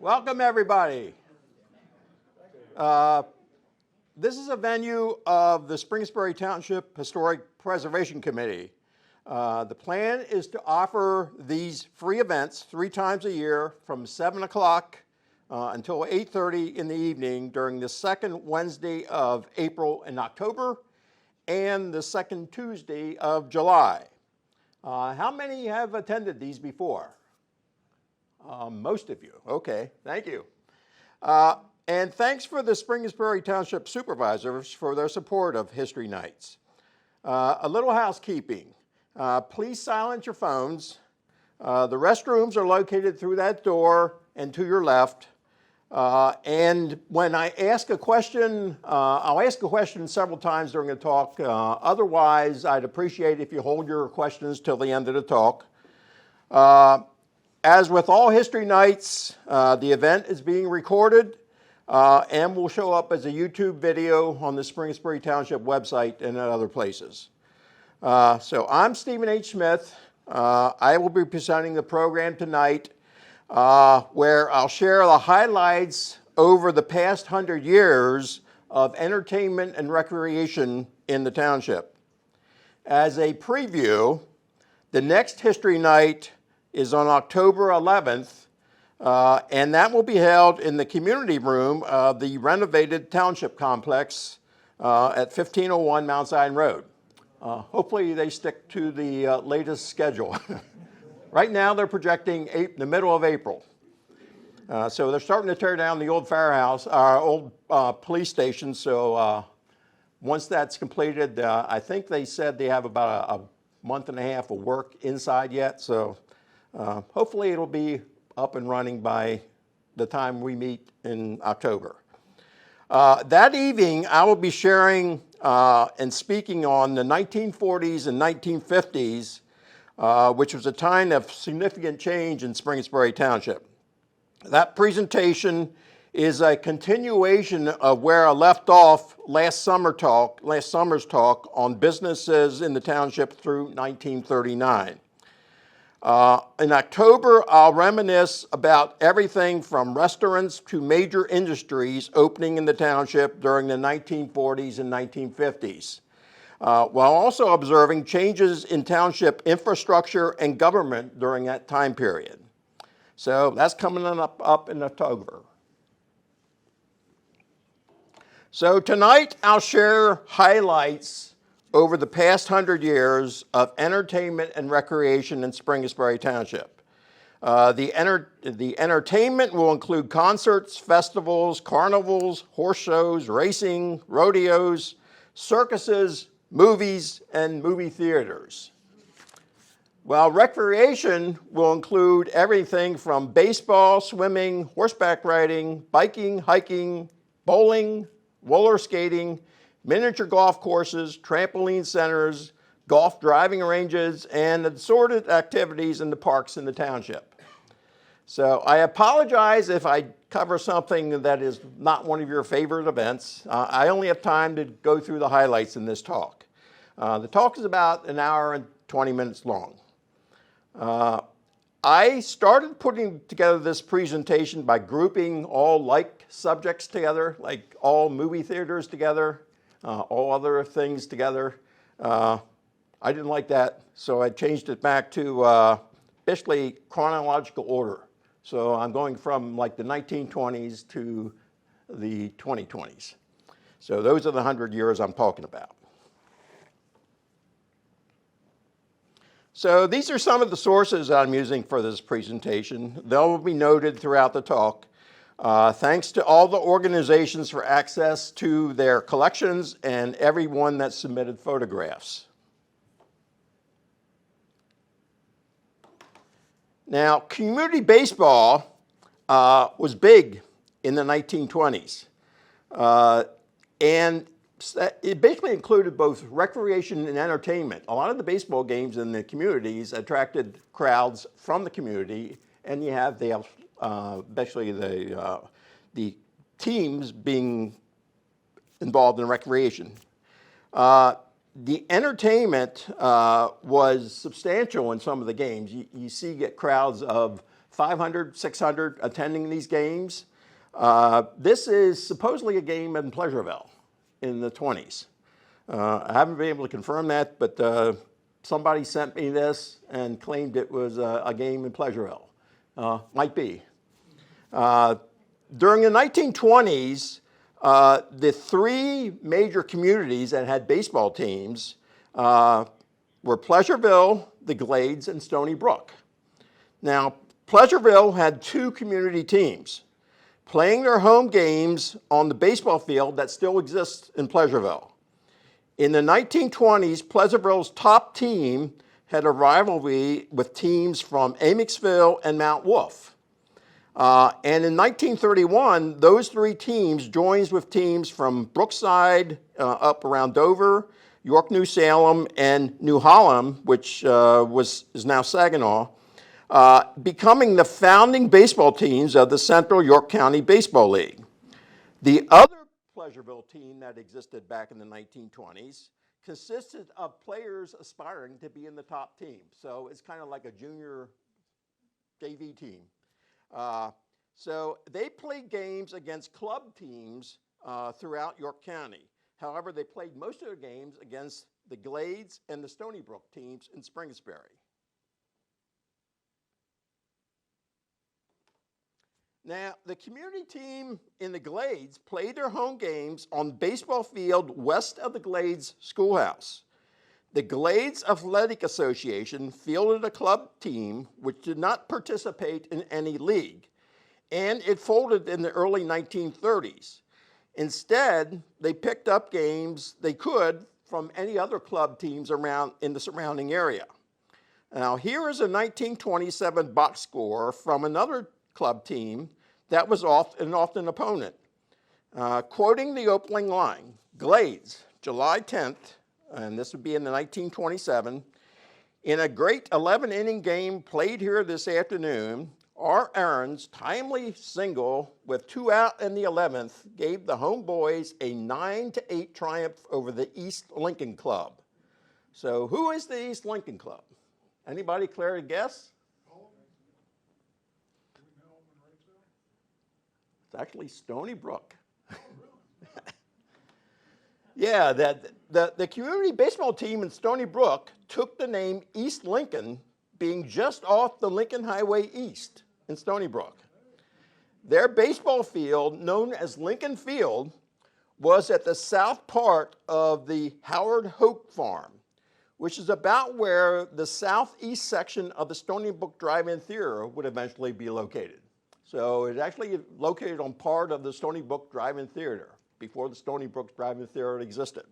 Welcome, everybody. This is a venue of the Springettsbury Township Historic Preservation Committee. The plan is to offer these free events 3 times a year from 7 o'clock until 8:30 in the evening during the second Wednesday of April and October and the second Tuesday of July. How many have attended these before? Most of you. Okay, thank you. And thanks for the Springettsbury Township supervisors for their support of History Nights. A little housekeeping. Please silence your phones. The restrooms are located through that door and to your left. And when I ask a question, I'll ask a question several times during the talk. Otherwise, I'd appreciate if you hold your questions till the end of the talk. As with all History Nights, the event is being recorded and will show up as a YouTube video on the Springettsbury Township website and at other places. So I'm Stephen H. Smith. I will be presenting the program tonight where I'll share the highlights over the past 100 years of entertainment and recreation in the township. As a preview, the next History Night is on October 11th, and that will be held in the community room of the renovated township complex at 1501 Mount Zion Road. Hopefully they stick to the latest schedule. Right now they're projecting the middle of April. So they're starting to tear down the old firehouse, our old police station, so once that's completed, I think they said they have about a month and a half of work inside yet, so hopefully it'll be up and running by the time we meet in October. That evening, I will be sharing and speaking on the 1940s and 1950s, which was a time of significant change in Springettsbury Township. That presentation is a continuation of where I left off last summer's talk on businesses in the township through 1939. In October, I'll reminisce about everything from restaurants to major industries opening in the township during the 1940s and 1950s, while also observing changes in township infrastructure and government during that time period. So that's coming up in October. So tonight, I'll share highlights over the past 100 years of entertainment and recreation in Springettsbury Township. The entertainment will include concerts, festivals, carnivals, horse shows, racing, rodeos, circuses, movies, and movie theaters. While recreation will include everything from baseball, swimming, horseback riding, biking, hiking, bowling, roller skating, miniature golf courses, trampoline centers, golf driving ranges, and assorted activities in the parks in the township. So I apologize if I cover something that is not one of your favorite events. I only have time to go through the highlights in this talk. The talk is about an hour and 20 minutes long. I started putting together this presentation by grouping all like subjects together, like all movie theaters together, all other things together. I didn't like that, so I changed it back to basically chronological order. So I'm going from like the 1920s to the 2020s. So those are the 100 years I'm talking about. So these are some of the sources I'm using for this presentation. They'll be noted throughout the talk. Thanks to all the organizations for access to their collections and everyone that submitted photographs. Now, community baseball was big in the 1920s. And it basically included both recreation and entertainment. A lot of the baseball games in the communities attracted crowds from the community, and you have basically the teams being involved in recreation. The entertainment was substantial in some of the games. You get crowds of 500, 600 attending these games. This is supposedly a game in Pleasureville in the 20s. I haven't been able to confirm that, but somebody sent me this and claimed it was a game in Pleasureville. Might be. During the 1920s, the three major communities that had baseball teams were Pleasureville, the Glades, and Stony Brook. Now, Pleasureville had two community teams playing their home games on the baseball field that still exists in Pleasureville. In the 1920s, Pleasureville's top team had a rivalry with teams from Amicksville and Mount Wolf. And in 1931, those three teams joined with teams from Brookside up around Dover, York, New Salem, and New Holland, which is now Saginaw, becoming the founding baseball teams of the Central York County Baseball League. The other Pleasureville team that existed back in the 1920s consisted of players aspiring to be in the top team. So it's kind of like a junior JV team. So they played games against club teams throughout York County. However, they played most of their games against the Glades and the Stony Brook teams in Springettsbury. Now, the community team in the Glades played their home games on the baseball field west of the Glades schoolhouse. The Glades Athletic Association fielded a club team which did not participate in any league, and it folded in the early 1930s. Instead, they picked up games they could from any other club teams around in the surrounding area. Now, here is a 1927 box score from another club team that was an often opponent. Quoting the opening line, Glades, July 10th, and this would be in the 1927, in a great 11-inning game played here this afternoon, R. Aaron's timely single with 2 out in the 11th gave the home boys a 9-8 triumph over the East Lincoln Club. So who is the East Lincoln Club? Anybody care to guess? It's actually Stony Brook. Yeah, the community baseball team in Stony Brook took the name East Lincoln, being just off the Lincoln Highway East in Stony Brook. Their baseball field, known as Lincoln Field, was at the south part of the Howard Hope Farm, which is about where the southeast section of the Stony Brook Drive-In Theater would eventually be located. So it's actually located on part of the Stony Brook Drive-In Theater before the Stony Brook Drive-In Theater existed.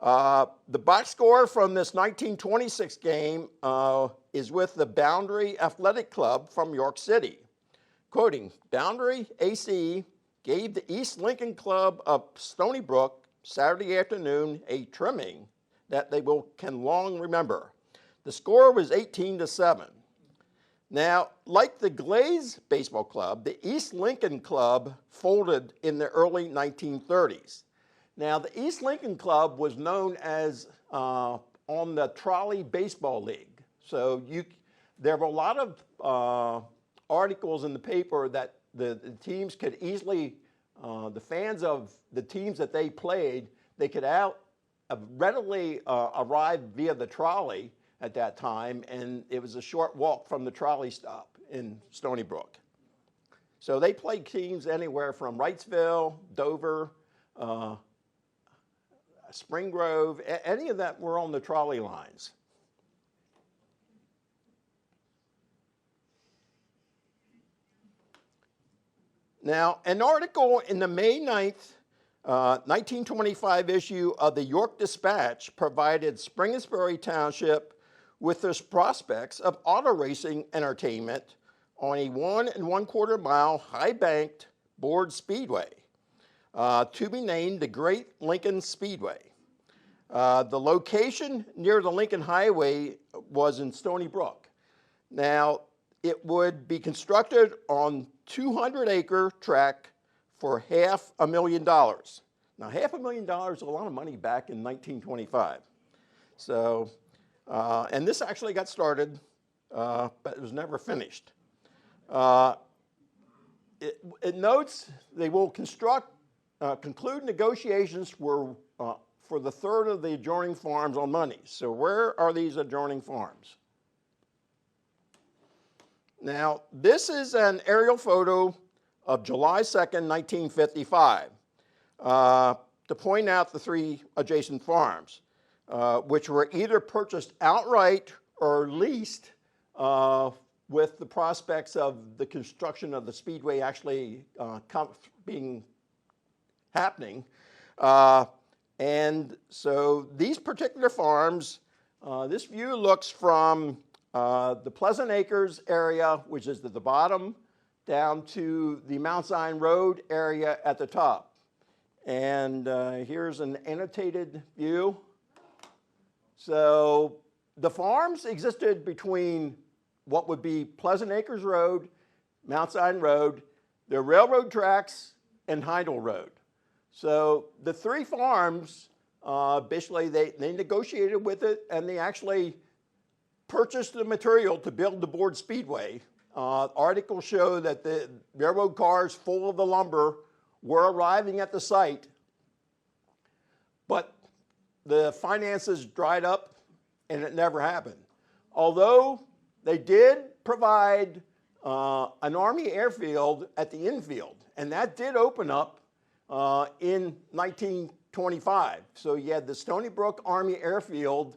The box score from this 1926 game is with the Boundary Athletic Club from York City. Quoting, Boundary AC gave the East Lincoln Club of Stony Brook Saturday afternoon a trimming that they can long remember. The score was 18-7. Now, like the Glades Baseball Club, the East Lincoln Club folded in the early 1930s. Now, the East Lincoln Club was known as on the Trolley Baseball League. So there were a lot of articles in the paper that the teams could easily, the fans of the teams that they played, they could readily arrive via the trolley at that time, and it was a short walk from the trolley stop in Stony Brook. So they played teams anywhere from Wrightsville, Dover, Spring Grove, any of that were on the trolley lines. Now, an article in the May 9th, 1925 issue of the York Dispatch provided Springettsbury Township with the prospects of auto racing entertainment on a 1 1/4 mile high-banked board speedway to be named the Great Lincoln Speedway. The location near the Lincoln Highway was in Stony Brook. Now, it would be constructed on 200-acre track for $500,000. Now, $500,000 is a lot of money back in 1925. So, and this actually got started, but it was never finished. Uh, it notes they will conclude negotiations for the third of the adjoining farms on money. So where are these adjoining farms? Now, this is an aerial photo of July 2nd, 1955, to point out the three adjacent farms, which were either purchased outright or leased with the prospects of the construction of the speedway actually happening. And so these particular farms, this view looks from the Pleasant Acres area, which is at the bottom, down to the Mount Zion Road area at the top. And here's an annotated view. So the farms existed between what would be Pleasant Acres Road, Mount Zion Road, the railroad tracks, and Heindel Road. So the three farms, basically they negotiated with it, and they actually purchased the material to build the board speedway. Articles show that the railroad cars full of the lumber were arriving at the site, but the finances dried up and it never happened. Although they did provide an Army airfield at the infield, and that did open up in 1925. So you had the Stony Brook Army Airfield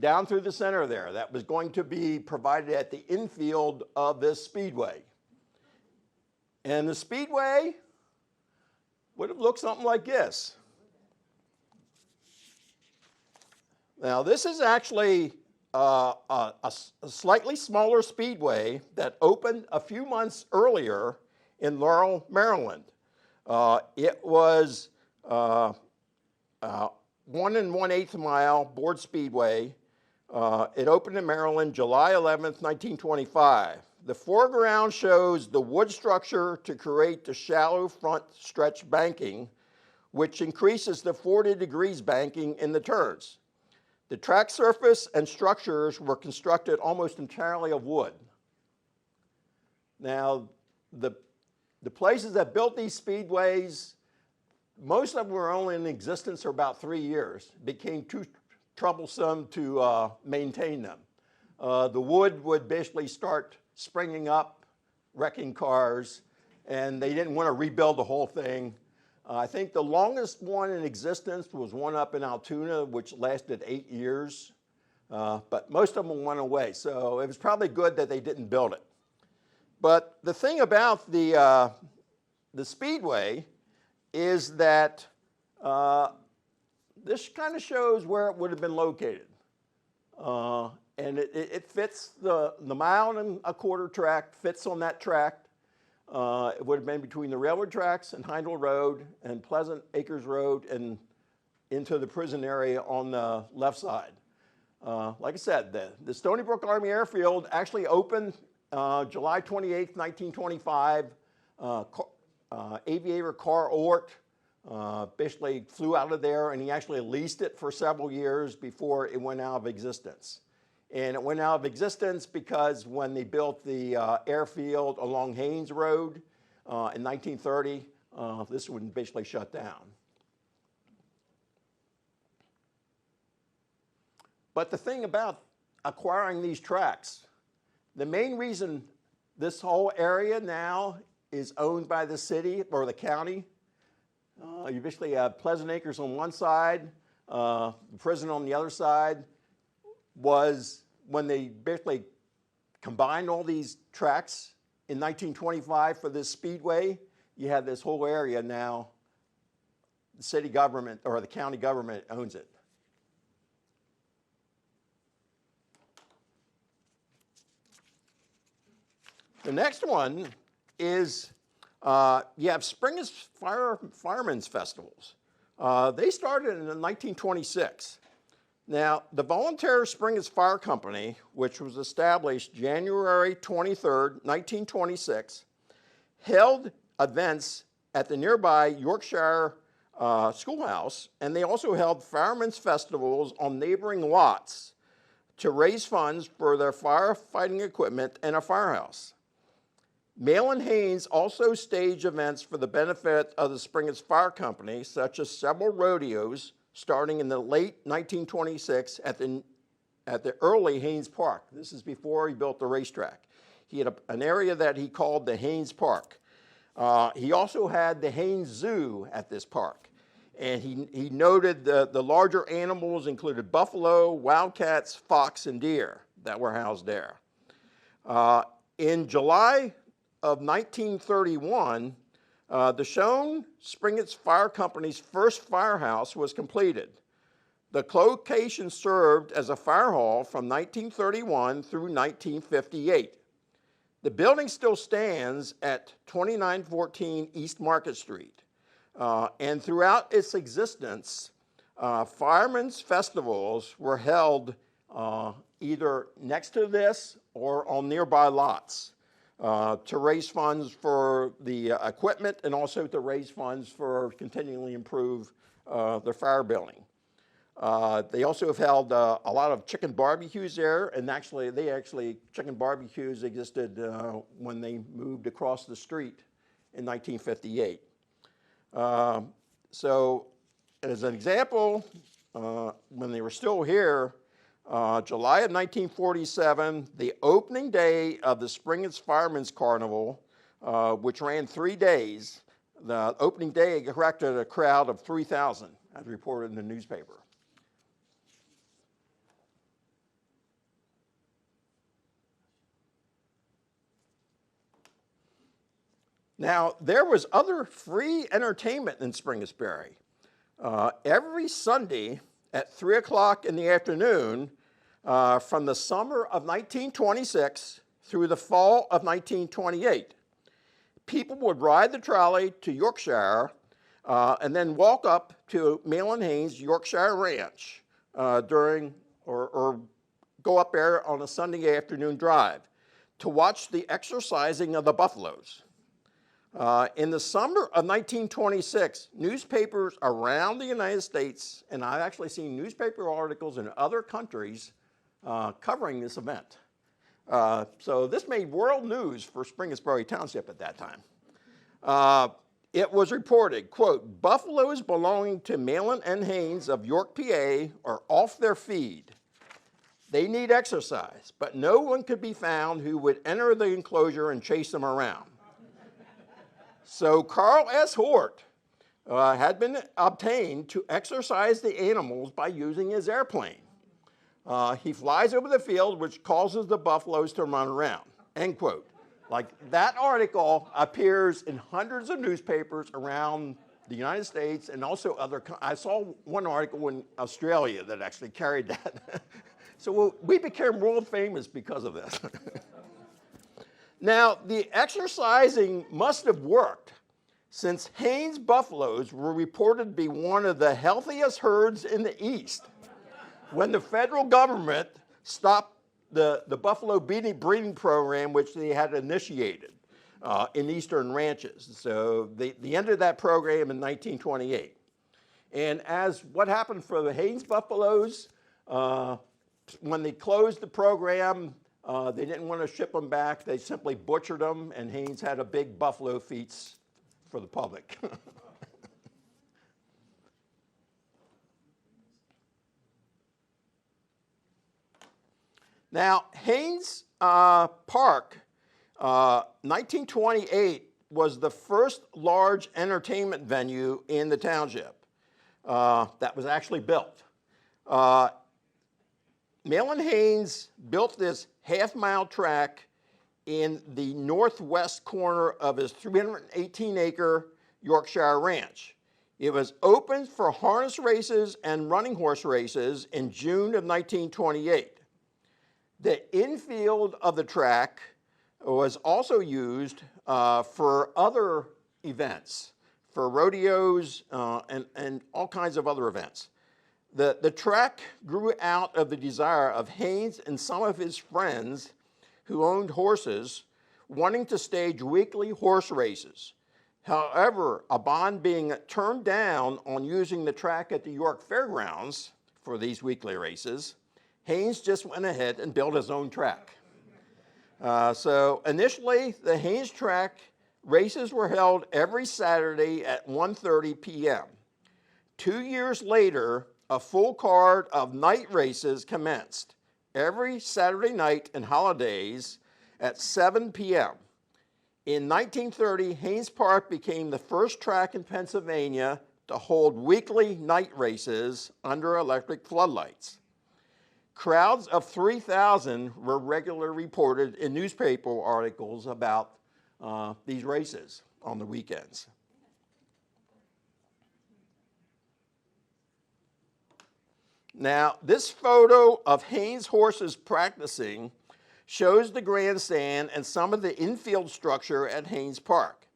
down through the center there that was going to be provided at the infield of this speedway. And the speedway would have looked something like this. Now this is actually a slightly smaller speedway that opened a few months earlier in Laurel, Maryland. It was 1 1/8 mile board speedway. It opened in Maryland July 11th, 1925. The foreground shows the wood structure to create the shallow front stretch banking, which increases the 40 degrees banking in the turns. The track surface and structures were constructed almost entirely of wood. Now, the places that built these speedways, most of them were only in existence for about 3 years. It became too troublesome to maintain them. The wood would basically start springing up, wrecking cars, and they didn't want to rebuild the whole thing. I think the longest one in existence was one up in Altoona, which lasted 8 years, but most of them went away. So it was probably good that they didn't build it. But the thing about the speedway is that this kind of shows where it would have been located. And it fits the 1.25 mile track, fits on that track. It would have been between the railroad tracks and Heindel Road and Pleasant Acres Road and into the prison area on the left side. Like I said, the Stony Brook Army Airfield actually opened July 28th, 1925. Aviator Carl Ort basically flew out of there, and he actually leased it for several years before it went out of existence. And it went out of existence because when they built the airfield along Haynes Road in 1930, this one basically shut down. But the thing about acquiring these tracks, the main reason this whole area now is owned by the city or the county, you basically have Pleasant Acres on one side, the prison on the other side, was when they basically combined all these tracks in 1925 for this speedway. You have this whole area now, the city government or the county government owns it. The next one is you have Springettsbury Firemen's Festivals. They started in 1926. Now, the Volunteer Springetts Fire Company, which was established January 23rd, 1926, held events at the nearby Yorkshire Schoolhouse, and they also held firemen's festivals on neighboring lots to raise funds for their firefighting equipment and a firehouse. Malin Haynes also staged events for the benefit of the Springetts Fire Company, such as several rodeos starting in the late 1926 at the early Haynes Park. This is before he built the racetrack. He had an area that he called the Haynes Park. He also had the Haynes Zoo at this park. And he noted the larger animals included buffalo, wildcats, fox, and deer that were housed there. In July of 1931, the Shone Springetts Fire Company's first firehouse was completed. The location served as a fire hall from 1931 through 1958. The building still stands at 2914 East Market Street. And throughout its existence, firemen's festivals were held either next to this or on nearby lots to raise funds for the equipment and also to raise funds for continually improve the fire building. They also have held a lot of chicken barbecues there, and chicken barbecues existed when they moved across the street in 1958. So, as an example, when they were still here, July of 1947, the opening day of the Springetts Firemen's Carnival, which ran 3 days, the opening day attracted a crowd of 3,000, as reported in the newspaper. Now, there was other free entertainment in Springettsbury. Every Sunday at 3 o'clock in the afternoon, from the summer of 1926 through the fall of 1928, people would ride the trolley to Yorkshire and then walk up to Malin Haynes' Yorkshire Ranch or go up there on a Sunday afternoon drive to watch the exercising of the buffaloes. In the summer of 1926, newspapers around the United States, and I've actually seen newspaper articles in other countries covering this event. So this made world news for Springettsbury Township at that time. It was reported, quote, "Buffaloes belonging to Malin and Haynes of York, PA are off their feed. They need exercise, but no one could be found who would enter the enclosure and chase them around." So Carl S. Hort had been obtained to exercise the animals by using his airplane. He flies over the field, which causes the buffaloes to run around, end quote. Like, that article appears in hundreds of newspapers around the United States and also I saw one article in Australia that actually carried that. So we became world famous because of this. Now, the exercising must have worked, since Haynes buffaloes were reported to be one of the healthiest herds in the East when the federal government stopped the buffalo breeding program, which they had initiated in eastern ranches. So they ended that program in 1928. And as what happened for the Haynes buffaloes, when they closed the program, they didn't want to ship them back. They simply butchered them, and Haynes had a big buffalo feast for the public. Now, Haynes Park, 1928, was the first large entertainment venue in the township that was actually built. Malin Haynes built this half-mile track in the northwest corner of his 318-acre Yorkshire Ranch. It was opened for harness races and running horse races in June of 1928. The infield of the track was also used for other events, for rodeos and all kinds of other events. The track grew out of the desire of Haynes and some of his friends who owned horses wanting to stage weekly horse races. However, upon being turned down on using the track at the York Fairgrounds for these weekly races, Haynes just went ahead and built his own track. So initially, the Haynes track races were held every Saturday at 1:30 p.m. 2 years later, a full card of night races commenced every Saturday night and holidays at 7 p.m. In 1930, Haynes Park became the first track in Pennsylvania to hold weekly night races under electric floodlights. Crowds of 3,000 were regularly reported in newspaper articles about these races on the weekends. Now, this photo of Haynes horses practicing shows the grandstand and some of the infield structure at Haynes Park.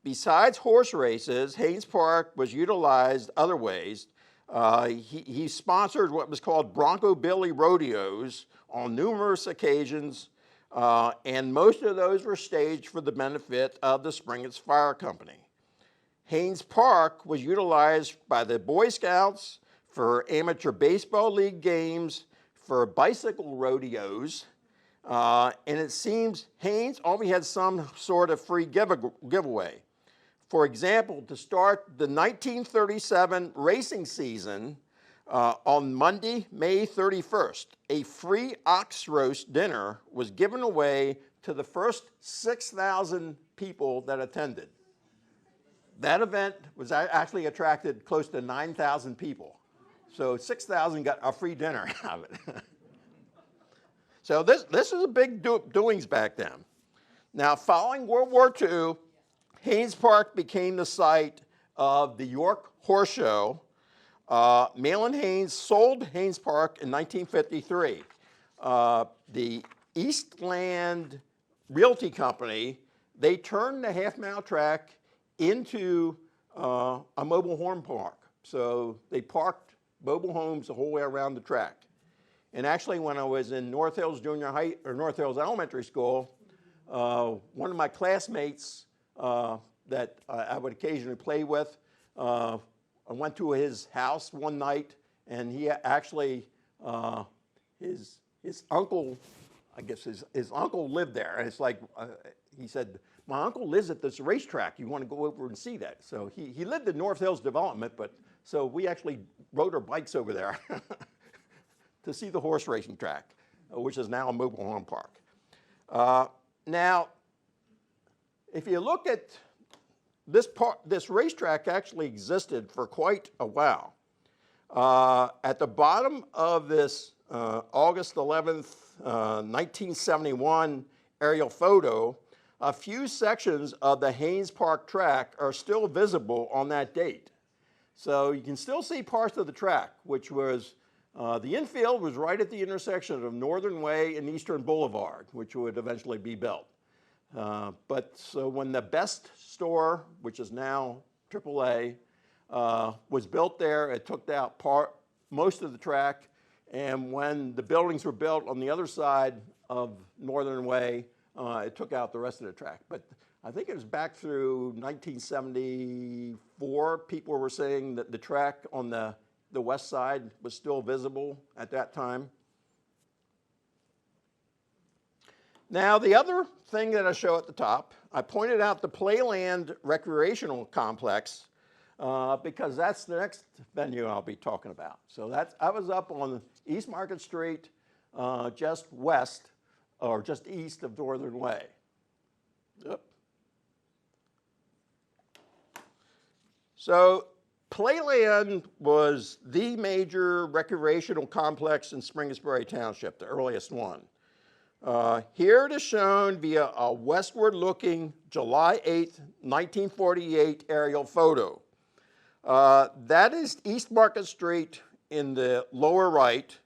Besides horse races, Haynes Park was utilized other ways. He sponsored what was called Bronco Billy rodeos on numerous occasions, and most of those were staged for the benefit of the Springetts Fire Company. Haynes Park was utilized by the Boy Scouts for amateur baseball league games, for bicycle rodeos, and it seems Haynes always had some sort of free giveaway. For example, to start the 1937 racing season, on Monday, May 31st, a free ox roast dinner was given away to the first 6,000 people that attended. That event was actually attracted close to 9,000 people. So 6,000 got a free dinner out of it. So this is a big doings back then. Now, following World War II, Haynes Park became the site of the York Horse Show. Malin Haynes sold Haynes Park in 1953. The Eastland Realty Company, they turned the half-mile track into a mobile home park. So they parked mobile homes the whole way around the track. And actually, when I was in North Hills North Hills Elementary School, one of my classmates that I would occasionally play with, I went to his house one night, and he actually, his uncle, I guess his uncle lived there. And it's like, he said, my uncle lives at this racetrack. You want to go over and see that? So he lived in North Hills Development, but so we actually rode our bikes over there to see the horse racing track, which is now a mobile home park. Now, if you look at this racetrack actually existed for quite a while. At the bottom of this August 11th, 1971 aerial photo, a few sections of the Haynes Park track are still visible on that date. So you can still see parts of the track, which was, the infield was right at the intersection of Northern Way and Eastern Boulevard, which would eventually be built. But so when the Best store, which is now AAA, was built there, it took out most of the track. And when the buildings were built on the other side of Northern Way, it took out the rest of the track. But I think it was back through 1974, people were saying that the track on the west side was still visible at that time. Now, the other thing that I show at the top, I pointed out the Playland Recreational Complex because that's the next venue I'll be talking about. So I was up on East Market Street, just west or just east of Northern Way. Yep. So Playland was the major recreational complex in Springettsbury Township, the earliest one. Here it is shown via a westward-looking July 8th, 1948 aerial photo. That is East Market Street in the lower right.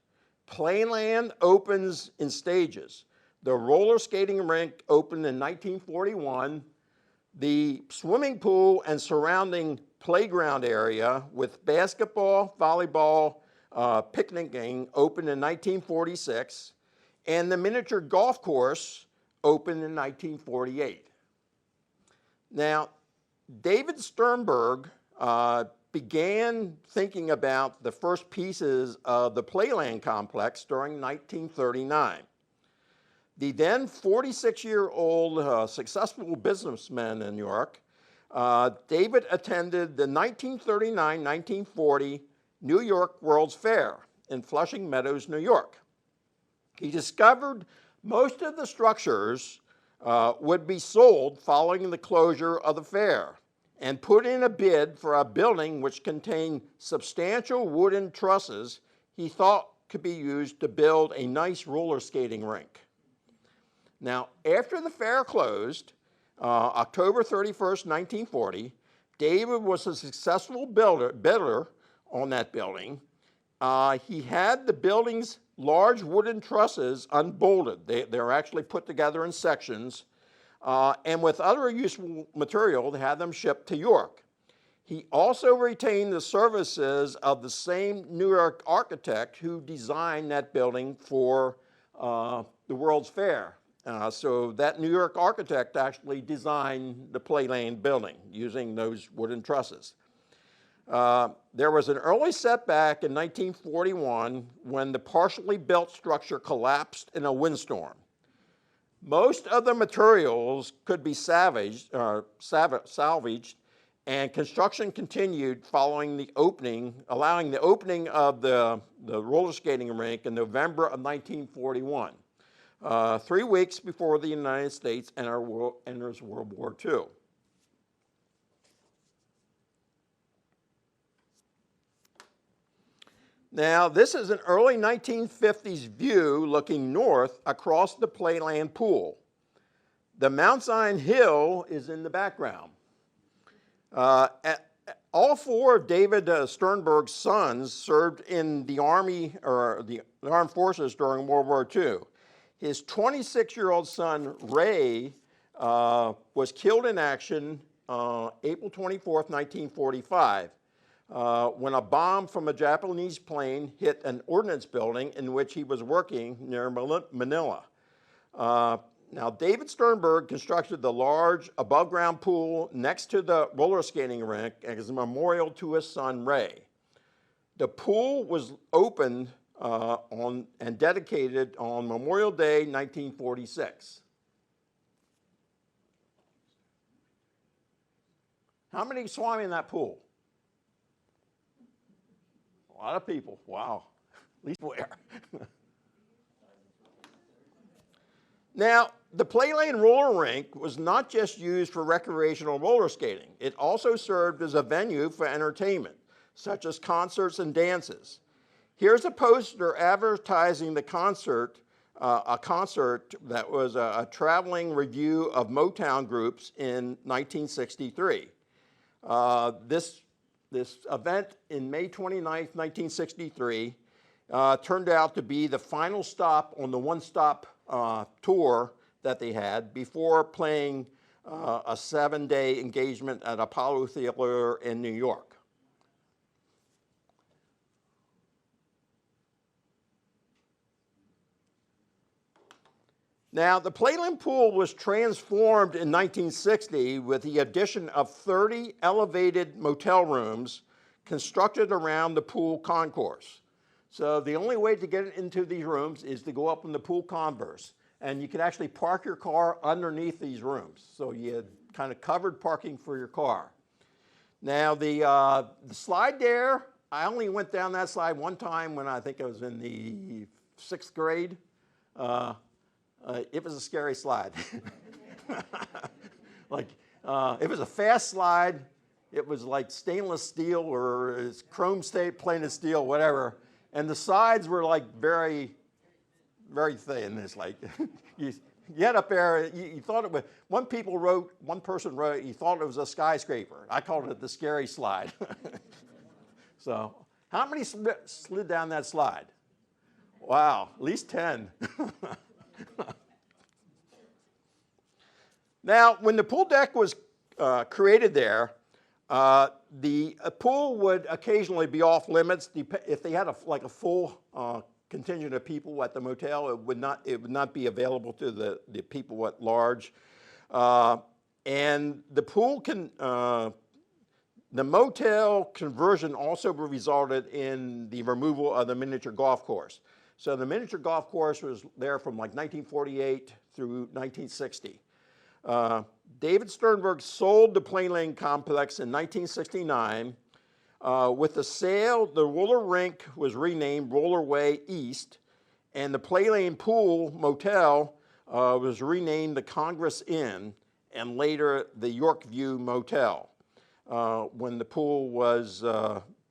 Playland opens in stages. The roller skating rink opened in 1941. The swimming pool and surrounding playground area with basketball, volleyball, picnicking opened in 1946. And the miniature golf course opened in 1948. Now, David Sternberg began thinking about the first pieces of the Playland complex during 1939. The then 46-year-old successful businessman in New York, David attended the 1939-1940 New York World's Fair in Flushing Meadows, New York. He discovered most of the structures would be sold following the closure of the fair, and put in a bid for a building which contained substantial wooden trusses he thought could be used to build a nice roller skating rink. Now, after the fair closed, October 31st, 1940, David was a successful bidder on that building. He had the building's large wooden trusses unbolted. They were actually put together in sections, and with other useful material, they had them shipped to York. He also retained the services of the same New York architect who designed that building for the World's Fair. So that New York architect actually designed the Playland building using those wooden trusses. There was an early setback in 1941 when the partially built structure collapsed in a windstorm. Most of the materials could be salvaged, and construction continued following the opening, allowing the opening of the roller skating rink in November of 1941. 3 weeks before the United States enters World War II. Now, this is an early 1950s view looking north across the Playland pool. The Mount Zion Hill is in the background. All four of David Sternberg's sons served in the Army or the Armed Forces during World War II. His 26-year-old son, Ray, was killed in action April 24th, 1945, when a bomb from a Japanese plane hit an ordnance building in which he was working near Manila. Now, David Sternberg constructed the large above-ground pool next to the roller skating rink as a memorial to his son, Ray. The pool was opened and dedicated on Memorial Day, 1946. How many swam in that pool? A lot of people. Wow. At least where? Now, the Playland roller rink was not just used for recreational roller skating. It also served as a venue for entertainment, such as concerts and dances. Here's a poster advertising the concert, a concert that was a traveling review of Motown groups in 1963. This event in May 29, 1963, turned out to be the final stop on the one-stop tour that they had before playing a 7-day engagement at Apollo Theater in New York. Now, the Playland pool was transformed in 1960 with the addition of 30 elevated motel rooms constructed around the pool concourse. So the only way to get into these rooms is to go up in the pool concourse. And you can actually park your car underneath these rooms. So you had kind of covered parking for your car. Now, the slide there, I only went down that slide one time when I think I was in the 6th grade. It was a scary slide. It was a fast slide. It was like stainless steel or it's chrome plated steel, whatever. And the sides were like very, very thin. It's like you get up there. You thought it was. One person wrote, you thought it was a skyscraper. I called it the scary slide. So, how many slid down that slide? Wow, at least 10. Now, when the pool deck was created there, the pool would occasionally be off limits. If they had a full contingent of people at the motel, it would not be available to the people at large. And the pool the motel conversion also resulted in the removal of the miniature golf course. So the miniature golf course was there from like 1948 through 1960. David Sternberg sold the Playland complex in 1969. With the sale, the roller rink was renamed Rollerway East, and the Playland Pool Motel was renamed the Congress Inn, and later the Yorkview Motel. When the pool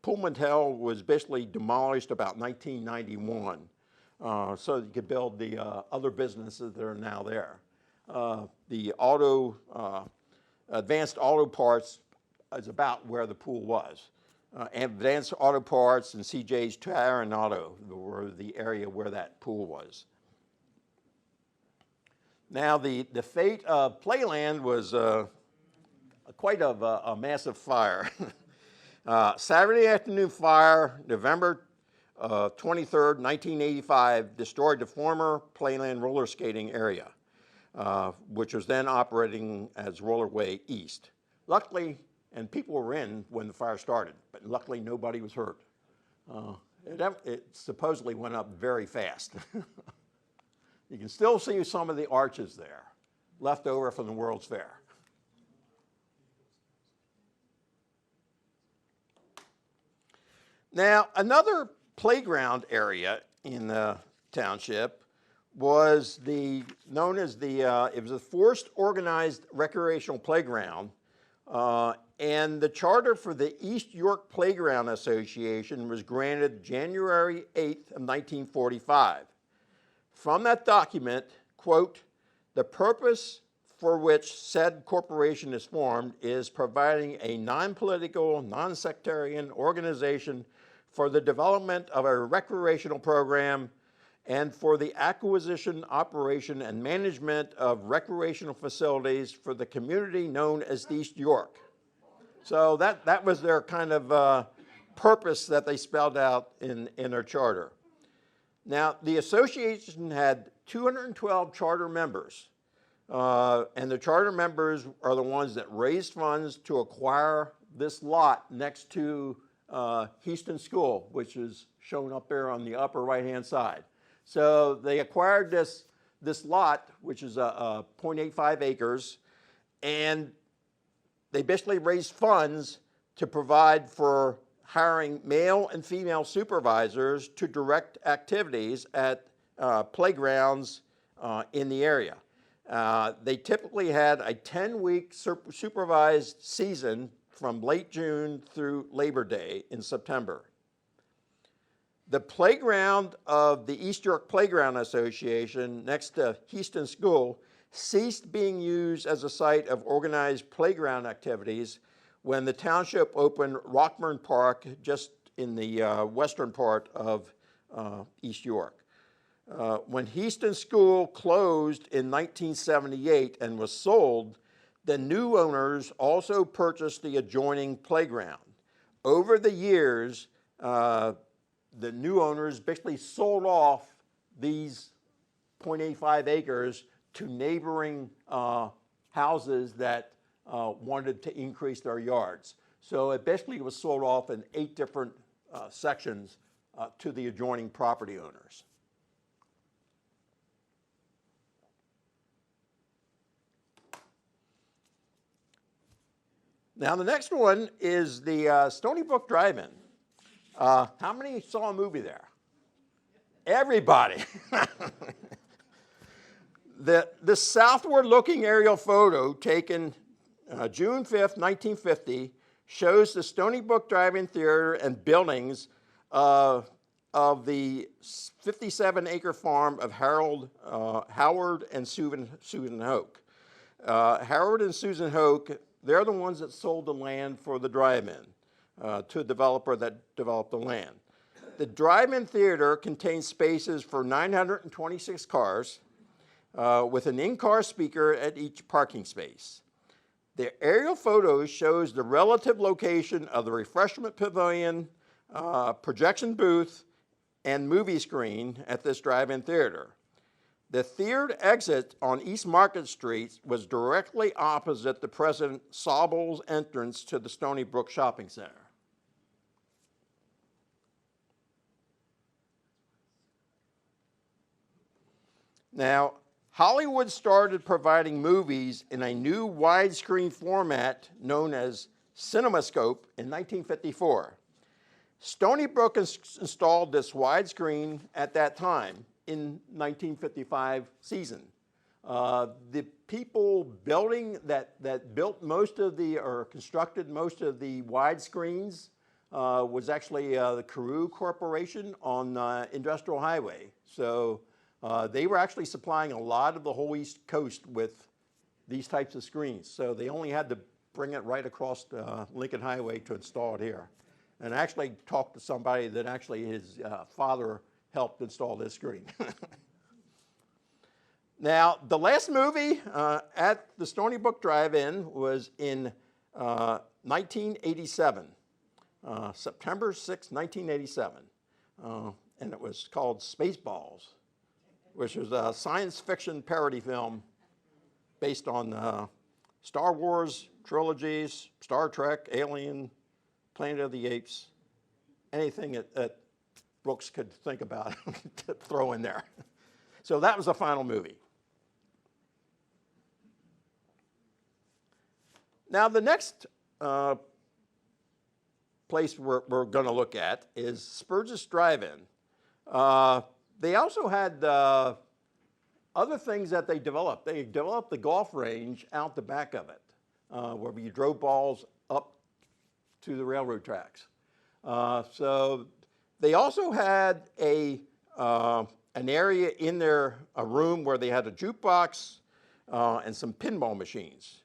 motel was basically demolished about 1991, so you could build the other businesses that are now there. The Advanced Auto Parts is about where the pool was. Advanced Auto Parts and CJ's Tire and Auto were the area where that pool was. Now, the fate of Playland was quite a massive fire. Saturday afternoon fire, November 23rd, 1985, destroyed the former Playland roller skating area, which was then operating as Rollerway East. Luckily, and people were in when the fire started, but luckily nobody was hurt. It supposedly went up very fast. You can still see some of the arches there, left over from the World's Fair. Now, another playground area in the township was known as it was a forced organized recreational playground, and the charter for the East York Playground Association was granted January 8th of 1945. From that document, quote, "The purpose for which said corporation is formed is providing a non-political, non-sectarian organization for the development of a recreational program and for the acquisition, operation, and management of recreational facilities for the community known as East York." So that was their kind of purpose that they spelled out in their charter. Now, the association had 212 charter members, and the charter members are the ones that raised funds to acquire this lot next to Heaston School, which is shown up there on the upper right-hand side. So they acquired this lot, which is 0.85 acres, and they basically raised funds to provide for hiring male and female supervisors to direct activities at playgrounds in the area. They typically had a 10-week supervised season from late June through Labor Day in September. The playground of the East York Playground Association next to Heaston School ceased being used as a site of organized playground activities when the township opened Rockburn Park just in the western part of East York. When Heaston School closed in 1978 and was sold, the new owners also purchased the adjoining playground. Over the years, the new owners basically sold off these 0.85 acres to neighboring houses that wanted to increase their yards. So it basically was sold off in 8 different sections to the adjoining property owners. Now the next one is the Stony Brook Drive-In. How many saw a movie there? Everybody. The southward-looking aerial photo taken June 5th, 1950 shows the Stony Brook Drive-In Theater and buildings of the 57-acre farm of Howard and Susan Hoke. Howard and Susan Hoke, they're the ones that sold the land for the drive-in to a developer that developed the land. The drive-in theater contains spaces for 926 cars with an in-car speaker at each parking space. The aerial photo shows the relative location of the refreshment pavilion, projection booth, and movie screen at this drive-in theater. The theater exit on East Market Street was directly opposite the present Sawble's entrance to the Stony Brook Shopping Center. Now, Hollywood started providing movies in a new widescreen format known as CinemaScope in 1954. Stony Brook installed this widescreen at that time in 1955 season. The people that built most of the, or constructed most of the widescreens was actually the Carew Corporation on Industrial Highway. So they were actually supplying a lot of the whole East Coast with these types of screens. So they only had to bring it right across Lincoln Highway to install it here. And I actually talked to somebody that actually his father helped install this screen. Now, the last movie at the Stony Brook Drive-In was in 1987, September 6, 1987. And it was called Spaceballs, which was a science fiction parody film based on Star Wars trilogies, Star Trek, Alien, Planet of the Apes, anything that Brooks could think about to throw in there. So that was the final movie. Now, the next place we're going to look at is Springettsbury Drive-In. They also had other things that they developed. They developed the golf range out the back of it, where you drove balls up to the railroad tracks. So they also had an area in there, a room where they had a jukebox and some pinball machines.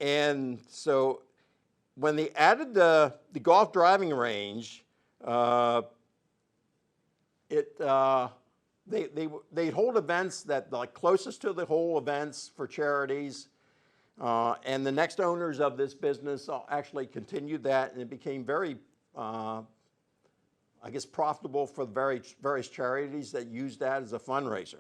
And so when they added the golf driving range, they'd hold events that like closest to the whole events for charities. And the next owners of this business actually continued that, and it became very, I guess, profitable for the various charities that used that as a fundraiser.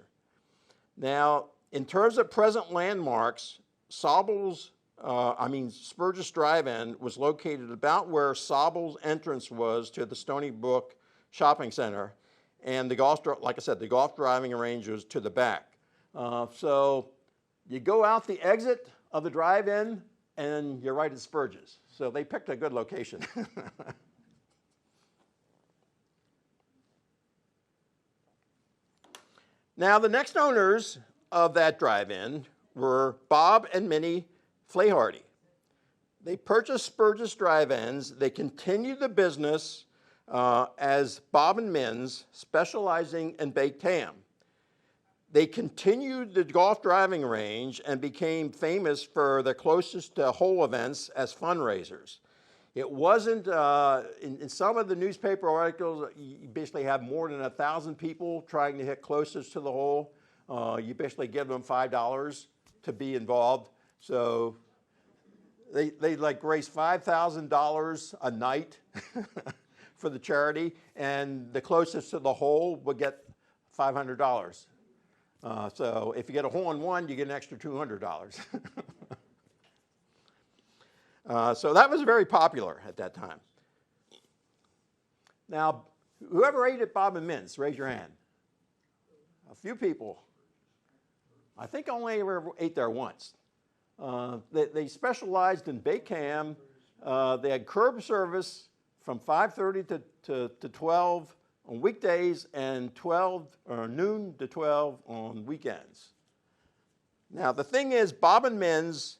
Now, in terms of present landmarks, Springettsbury Drive-In was located about where Sobel's entrance was to the Stony Brook Shopping Center, and the golf driving range was to the back. So you go out the exit of the drive-in, and you're right at Spurge's. So they picked a good location. Now, the next owners of that drive-in were Bob and Minnie Flaharty. They purchased Spurge's Drive-Ins. They continued the business as Bob and Min's, specializing in baked ham. They continued the golf driving range and became famous for their closest to hole events as fundraisers. It wasn't, in some of the newspaper articles, you basically have more than 1,000 people trying to hit closest to the hole. You basically give them $5 to be involved. So they like raise $5,000 a night for the charity, and the closest to the hole would get $500. So if you get a hole-in-one, you get an extra $200. So that was very popular at that time. Now, whoever ate at Bob and Min's, raise your hand. A few people. I think I only ever ate there once. They specialized in baked ham. They had curb service from 5:30 to 12 on weekdays and noon to 12 on weekends. Now, the thing is, Bob and Min's,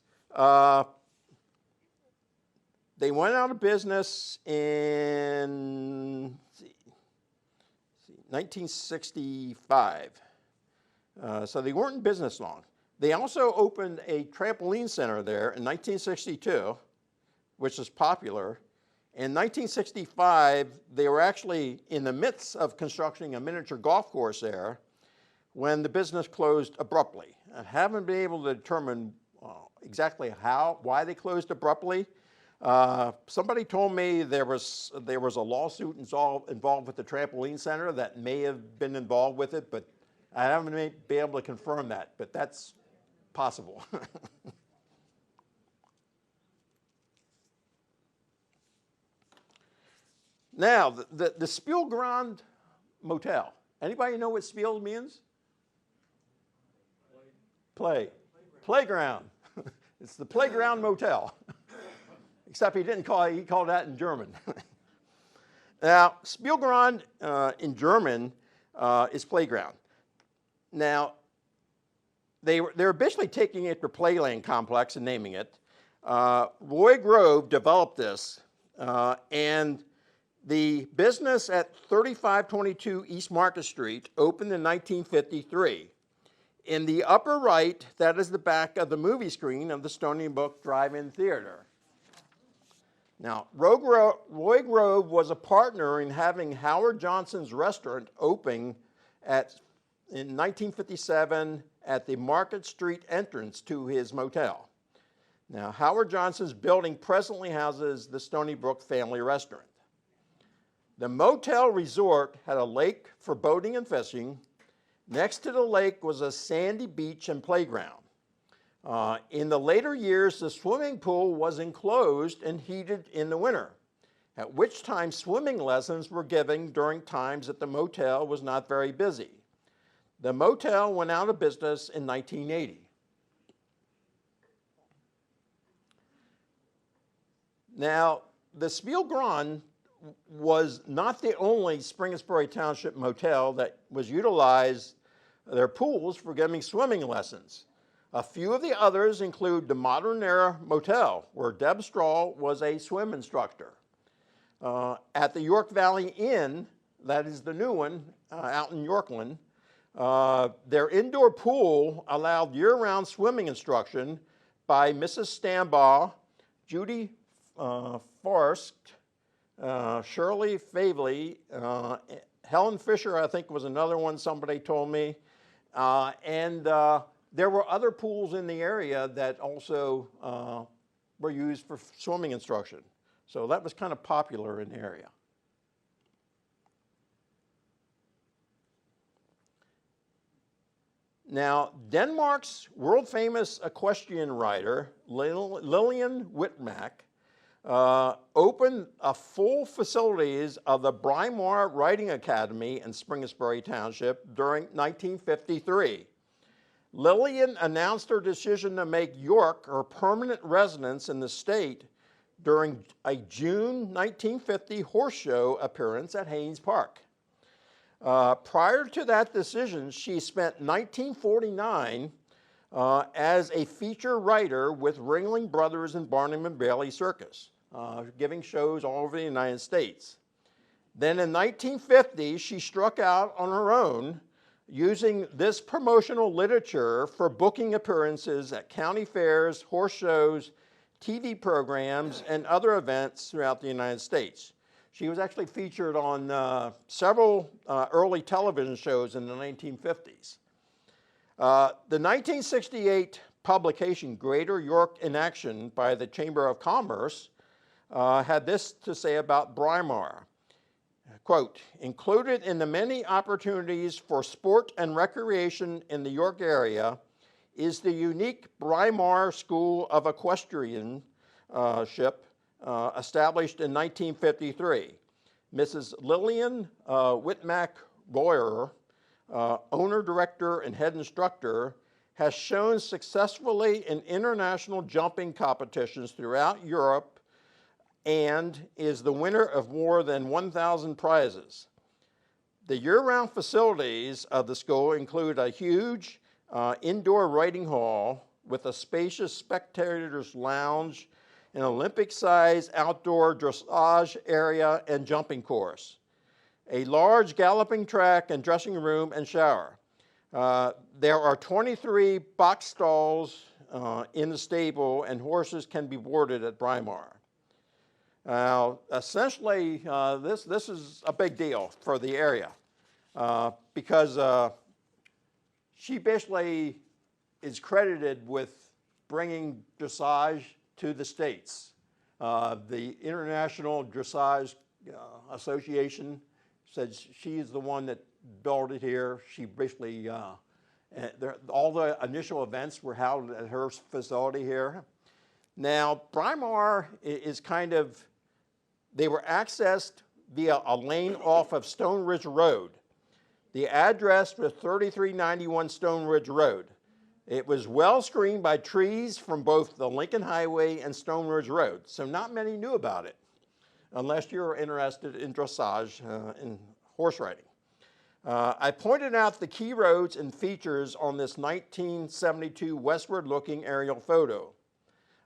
they went out of business in 1965. So they weren't in business long. They also opened a trampoline center there in 1962, which is popular. In 1965, they were actually in the midst of constructing a miniature golf course there when the business closed abruptly. I haven't been able to determine exactly why they closed abruptly. Somebody told me there was a lawsuit involved with the trampoline center that may have been involved with it, but I haven't been able to confirm that, but that's possible. Now, the Spielgrund Motel. Anybody know what Spiel means? Playground. It's the Playground Motel. Except he didn't call it, he called that in German. Now, Spielgrund in German is playground. Now, they're basically taking it to Playland Complex and naming it. Roy Grove developed this, and the business at 3522 East Market Street opened in 1953. In the upper right, that is the back of the movie screen of the Stony Brook Drive-In Theater. Now, Roy Grove was a partner in having Howard Johnson's restaurant open in 1957 at the Market Street entrance to his motel. Now, Howard Johnson's building presently houses the Stony Brook Family Restaurant. The motel resort had a lake for boating and fishing. Next to the lake was a sandy beach and playground. In the later years, the swimming pool was enclosed and heated in the winter, at which time swimming lessons were given during times that the motel was not very busy. The motel went out of business in 1980. Now, the Spielgrund was not the only Springettsbury Township motel that was utilized their pools for giving swimming lessons. A few of the others include the Modern Era Motel, where Deb Strahl was a swim instructor. At the York Valley Inn, that is the new one out in Yorkland, their indoor pool allowed year-round swimming instruction by Mrs. Stambaugh, Judy Forrest, Shirley Favely, Helen Fisher, I think, was another one somebody told me. And there were other pools in the area that also were used for swimming instruction. So that was kind of popular in the area. Now, Denmark's world-famous equestrian rider, Lillian Whitmack, opened a full facilities of the Braemar Riding Academy in Springettsbury Township during 1953. Lillian announced her decision to make York her permanent residence in the state during a June 1950 horse show appearance at Haynes Park. Prior to that decision, she spent 1949 as a feature writer with Ringling Brothers and Barnum and Bailey Circus, giving shows all over the United States. Then in 1950, she struck out on her own, using this promotional literature for booking appearances at county fairs, horse shows, TV programs, and other events throughout the United States. She was actually featured on several early television shows in the 1950s. The 1968 publication, Greater York in Action, by the Chamber of Commerce, had this to say about Braemar. Quote, included in the many opportunities for sport and recreation in the York area is the unique Braemar School of Equestrianship, established in 1953. Mrs. Lillian Whitmack Royer, owner, director, and head instructor, has shown successfully in international jumping competitions throughout Europe and is the winner of more than 1,000 prizes. The year-round facilities of the school include a huge indoor riding hall with a spacious spectators lounge, an Olympic-sized outdoor dressage area and jumping course, a large galloping track and dressing room and shower. There are 23 box stalls in the stable, and horses can be boarded at Braemar. Now, essentially, this is a big deal for the area because she basically is credited with bringing dressage to the States. The International Dressage Association says she is the one that built it here. She basically, all the initial events were held at her facility here. Now, Braemar is kind of, they were accessed via a lane off of Stone Ridge Road. The address was 3391 Stone Ridge Road. It was well screened by trees from both the Lincoln Highway and Stone Ridge Road, so not many knew about it, unless you're interested in dressage and horse riding. I pointed out the key roads and features on this 1972 westward-looking aerial photo.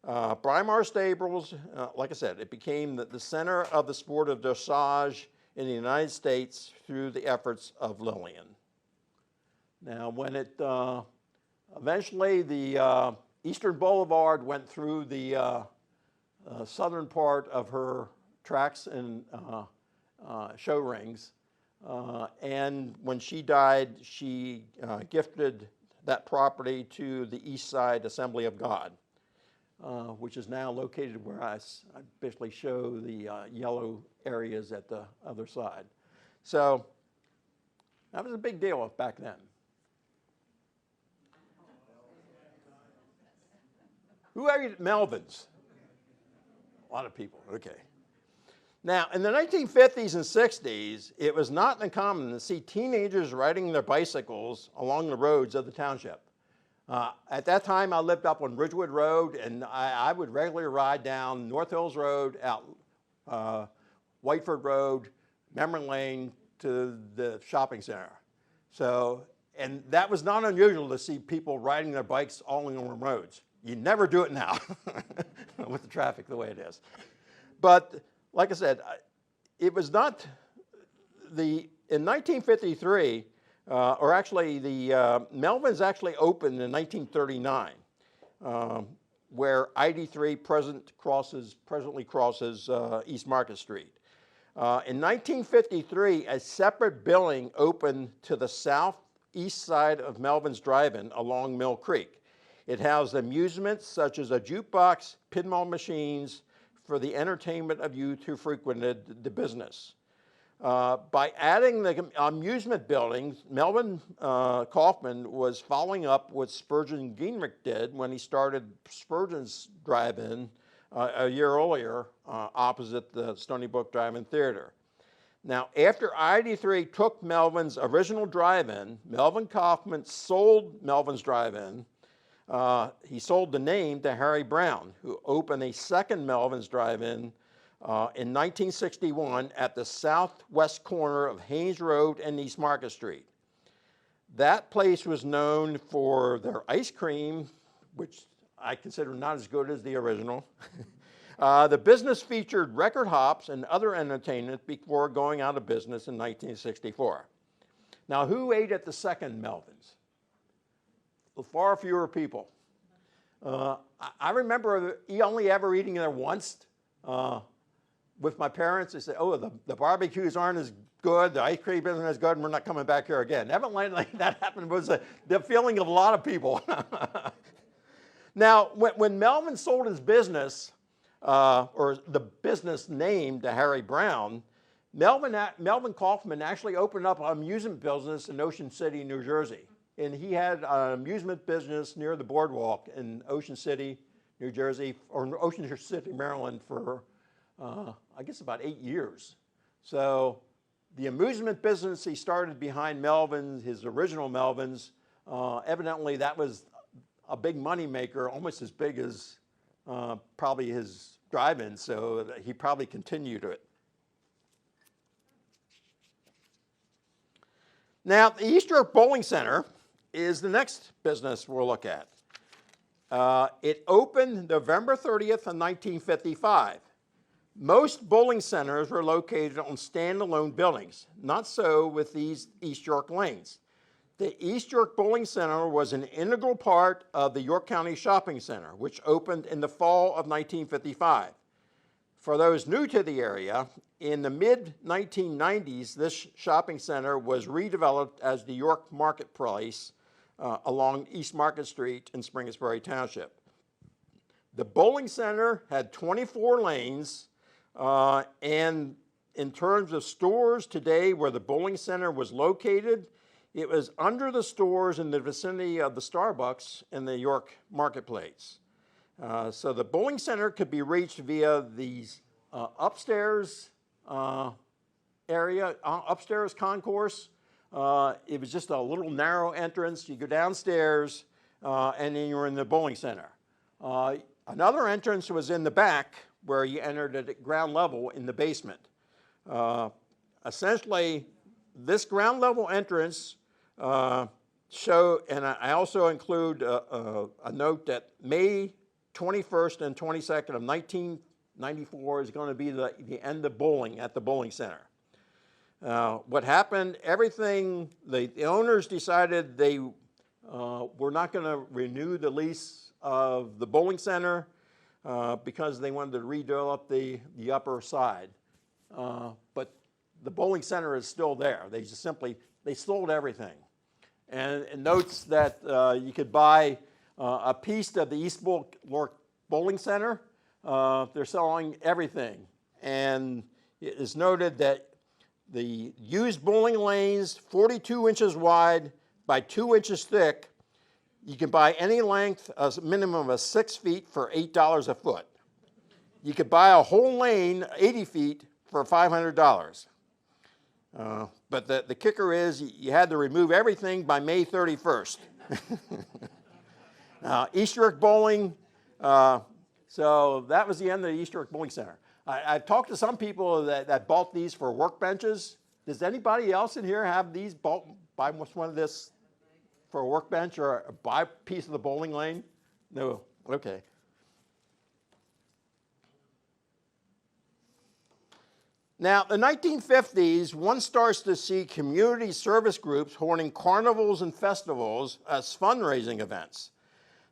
Brymar Stables, like I said, it became the center of the sport of dressage in the United States through the efforts of Lillian. Now, when it eventually the Eastern Boulevard went through the southern part of her tracks and show rings, and when she died, she gifted that property to the East Side Assembly of God, which is now located where I basically show the yellow areas at the other side. So that was a big deal back then. Who are you, Melvins? A lot of people, okay. Now, in the 1950s and 60s, it was not uncommon to see teenagers riding their bicycles along the roads of the township. At that time, I lived up on Ridgewood Road, and I would regularly ride down North Hills Road, out Whiteford Road, Memory Lane to the shopping center. So, and that was not unusual to see people riding their bikes all along roads. You never do it now with the traffic the way it is. But like I said, it was not in 1953, or actually the Melvins actually opened in 1939, where ID3 presently crosses East Market Street. In 1953, a separate building opened to the southeast side of Melvin's Drive-In along Mill Creek. It housed amusements such as a jukebox, pinball machines for the entertainment of youth who frequented the business. By adding the amusement buildings, Melvin Kaufman was following up what Spurgeon Gingrich did when he started Spurgeon's Drive-In a year earlier opposite the Stony Brook Drive-In Theater. Now, after ID3 took Melvin's original Drive-In, Melvin Kaufman sold Melvin's Drive-In. He sold the name to Harry Brown, who opened a second Melvin's Drive-In in 1961 at the southwest corner of Haynes Road and East Market Street. That place was known for their ice cream, which I consider not as good as the original. The business featured record hops and other entertainment before going out of business in 1964. Now, who ate at the second Melvin's? Far fewer people. I remember only ever eating there once with my parents. They said, oh, the barbecues aren't as good, the ice cream isn't as good, and we're not coming back here again. Evidently, that happened was the feeling of a lot of people. Now, when Melvin sold his business, or the business name to Harry Brown, Melvin Kaufman actually opened up an amusement business in Ocean City, New Jersey. And he had an amusement business near the boardwalk in Ocean City, New Jersey, or Ocean City, Maryland for, I guess, about 8 years. So the amusement business he started behind Melvin's, his original Melvin's, evidently that was a big money maker, almost as big as probably his drive-in, so he probably continued it. Now, the East York Bowling Center is the next business we'll look at. It opened November 30th of 1955. Most bowling centers were located on standalone buildings. Not so with these East York lanes. The East York Bowling Center was an integral part of the York County Shopping Center, which opened in the fall of 1955. For those new to the area, in the mid-1990s, this shopping center was redeveloped as the York Marketplace along East Market Street in Springettsbury Township. The bowling center had 24 lanes, and in terms of stores today where the bowling center was located, it was under the stores in the vicinity of the Starbucks in the York Marketplace. So the bowling center could be reached via these upstairs area, upstairs concourse. It was just a little narrow entrance. You go downstairs, and then you're in the bowling center. Another entrance was in the back where you entered at ground level in the basement. Essentially, this ground level entrance and I also include a note that May 21st and 22nd of 1994 is going to be the end of bowling at the bowling center. What happened, the owners decided they were not going to renew the lease of the bowling center because they wanted to redevelop the upper side. But the bowling center is still there. They sold everything. And it notes that you could buy a piece of the East York Bowling Center. They're selling everything. And it is noted that the used bowling lanes, 42 inches wide by 2 inches thick, you can buy any length, a minimum of 6 feet for $8 a foot. You could buy a whole lane, 80 feet, for $500. But the kicker is you had to remove everything by May 31st. East York Bowling, so that was the end of the East York Bowling Center. I've talked to some people that bought these for workbenches. Does anybody else in here have these buy one of this for a workbench or buy a piece of the bowling lane? No, okay. Now, in the 1950s, one starts to see community service groups holding carnivals and festivals as fundraising events.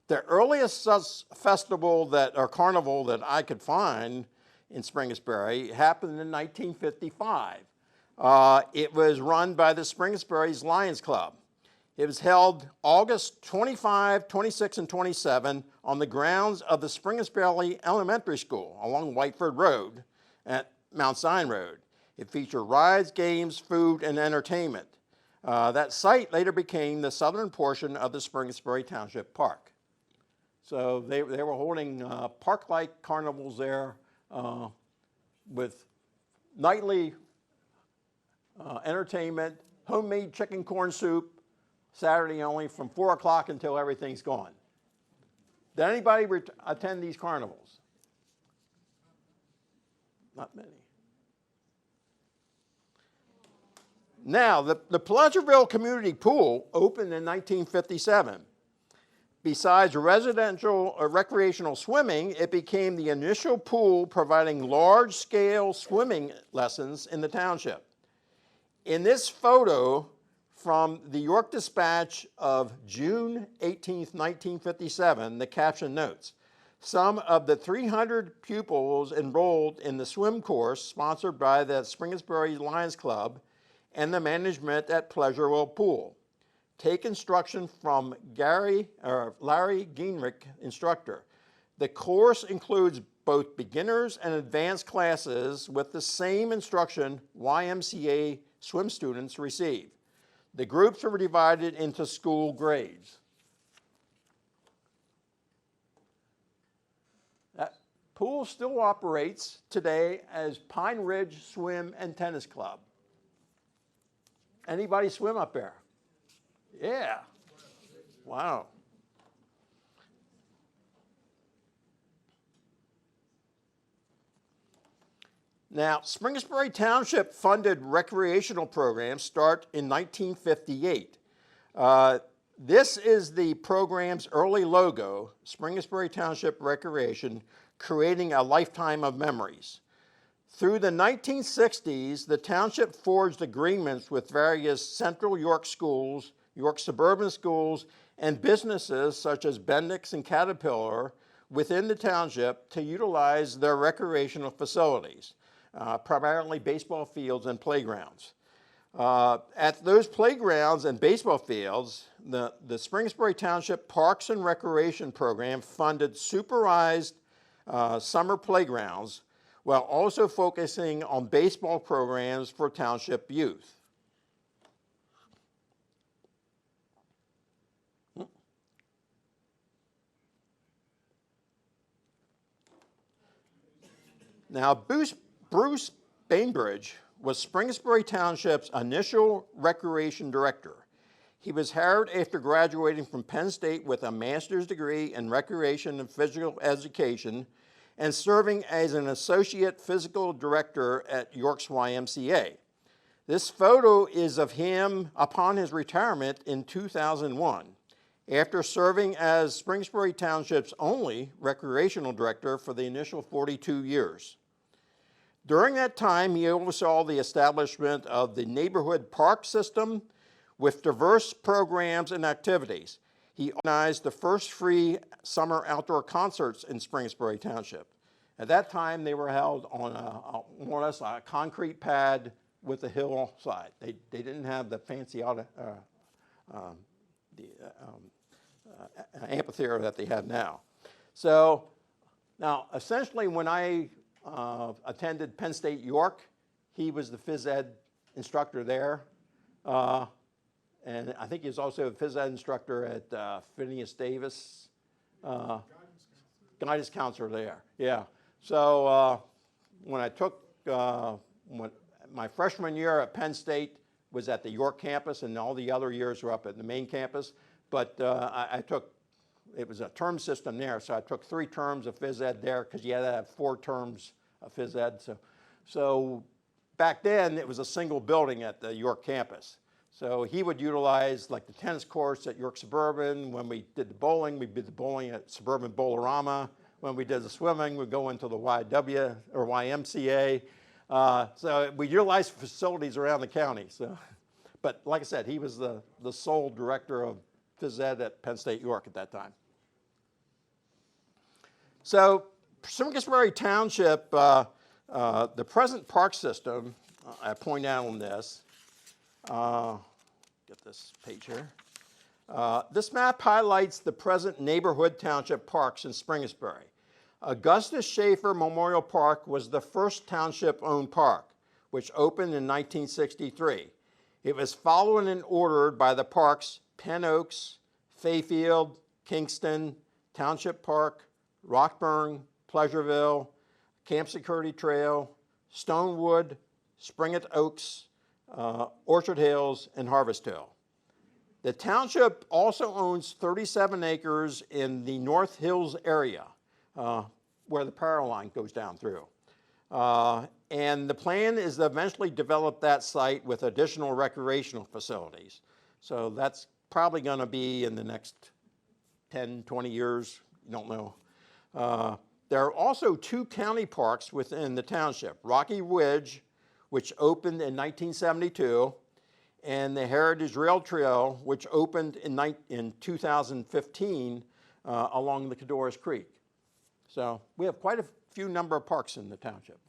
The earliest festival or carnival that I could find in Springettsbury happened in 1955. It was run by the Springettsbury's Lions Club. It was held August 25, 26, and 27 on the grounds of the Springettsbury Elementary School along Whiteford Road at Mount Zion Road. It featured rides, games, food, and entertainment. That site later became the southern portion of the Springettsbury Township Park. So they were holding park-like carnivals there with nightly entertainment, homemade chicken corn soup, Saturday only from 4 o'clock until everything's gone. Did anybody attend these carnivals? Not many. Now, the Pleasureville Community Pool opened in 1957. Besides residential or recreational swimming, it became the initial pool providing large-scale swimming lessons in the township. In this photo from the York Dispatch of June 18, 1957, the caption notes, some of the 300 pupils enrolled in the swim course sponsored by the Springettsbury Lions Club and the management at Pleasureville Pool. Take instruction from Larry Geinrich, instructor. The course includes both beginners and advanced classes with the same instruction YMCA swim students receive. The groups were divided into school grades. That pool still operates today as Pine Ridge Swim and Tennis Club. Anybody swim up there? Yeah. Wow. Now, Springettsbury Township funded recreational programs start in 1958. This is the program's early logo, Springettsbury Township Recreation, creating a lifetime of memories. Through the 1960s, the township forged agreements with various Central York schools, York suburban schools, and businesses such as Bendix and Caterpillar within the township to utilize their recreational facilities, primarily baseball fields and playgrounds. At those playgrounds and baseball fields, the Springettsbury Township Parks and Recreation Program funded supervised summer playgrounds while also focusing on baseball programs for township youth. Now, Bruce Bainbridge was Springettsbury Township's initial recreation director. He was hired after graduating from Penn State with a master's degree in recreation and physical education and serving as an associate physical director at York's YMCA. This photo is of him upon his retirement in 2001, after serving as Springettsbury Township's only recreational director for the initial 42 years. During that time, he oversaw the establishment of the neighborhood park system with diverse programs and activities. He organized the first free summer outdoor concerts in Springettsbury Township. At that time, they were held on more or less a concrete pad with a hillside. They didn't have the fancy amphitheater that they have now. So now, essentially, when I attended Penn State York, he was the phys ed instructor there. And I think he was also a phys ed instructor at Phineas Davis. Guidance counselor there, yeah. So when I took, my freshman year at Penn State was at the York campus, and all the other years were up at the main campus. But I took, it was a term system there, so I took 3 terms of phys ed there because you had to have 4 terms of phys ed. So back then, it was a single building at the York campus. So he would utilize like the tennis courts at York Suburban. When we did the bowling, we did the bowling at Suburban Bowlerama. When we did the swimming, we'd go into the YW or YMCA. So we utilized facilities around the county. So, but like I said, he was the sole director of phys ed at Penn State York at that time. So Springettsbury Township, the present park system, I point out on this, get this page here. This map highlights the present neighborhood township parks in Springettsbury. Augustus Schaefer Memorial Park was the first township-owned park, which opened in 1963. It was followed and ordered by the parks Penn Oaks, Fayfield, Kingston, Township Park, Rockburn, Pleasureville, Camp Security Trail, Stonewood, Springett Oaks, Orchard Hills, and Harvest Hill. The township also owns 37 acres in the North Hills area, where the power line goes down through. And the plan is to eventually develop that site with additional recreational facilities. So that's probably going to be in the next 10, 20 years, you don't know. There are also 2 county parks within the township, Rocky Ridge, which opened in 1972, and the Heritage Rail Trail, which opened in 2015 along the Cadorus Creek. So we have quite a few number of parks in the township.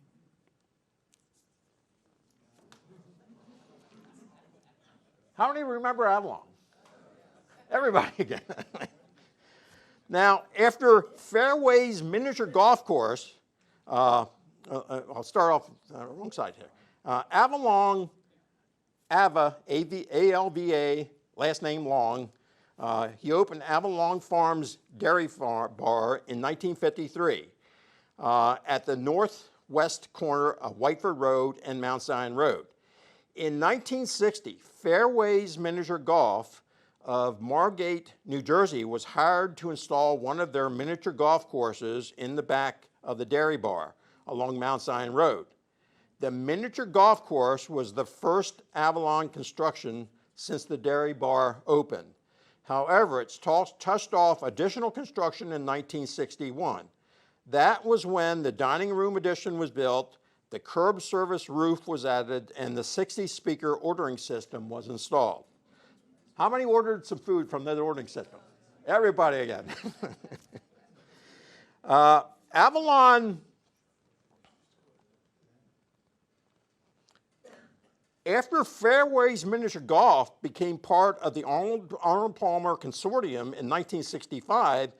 How many remember Avalon? Everybody again. Now, after Fairways Miniature Golf Course, I'll start off on the wrong side here. Avalon, Ava, A-L-V-A, last name Long. He opened Avalon Farms Dairy Bar in 1953 at the northwest corner of Whiteford Road and Mount Zion Road. In 1960, Fairways Miniature Golf of Margate, New Jersey, was hired to install one of their miniature golf courses in the back of the dairy bar along Mount Zion Road. The miniature golf course was the first Avalon construction since the dairy bar opened. However, it's touched off additional construction in 1961. That was when the dining room addition was built, the curb service roof was added, and the 60-speaker ordering system was installed. How many ordered some food from that ordering system? Everybody again. Avalon, after Fairways Miniature Golf became part of the Arnold Palmer Consortium in 1965,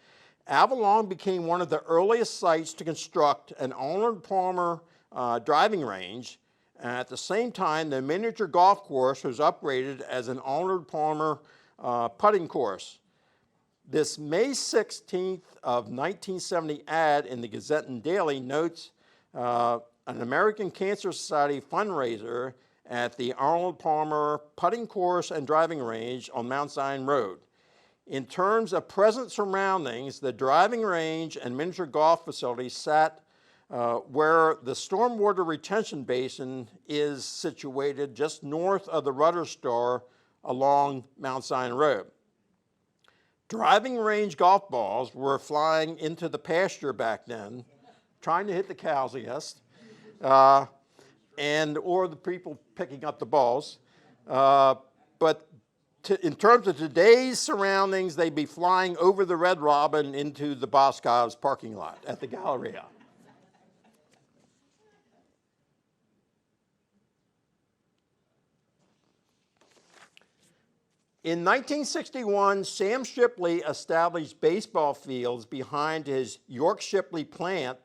Avalon became one of the earliest sites to construct an Arnold Palmer driving range. At the same time, the miniature golf course was upgraded as an Arnold Palmer putting course. This May 16th of 1970 ad in the Gazette and Daily notes an American Cancer Society fundraiser at the Arnold Palmer putting course and driving range on Mount Zion Road. In terms of present surroundings, the driving range and miniature golf facility sat where the stormwater retention basin is situated just north of the Rudder Star along Mount Zion Road. Driving range golf balls were flying into the pasture back then, trying to hit the cows, I guess, or the people picking up the balls. But in terms of today's surroundings, they'd be flying over the Red Robin into the Boscov's parking lot at the Galleria. In 1961, Sam Shipley established baseball fields behind his York Shipley plant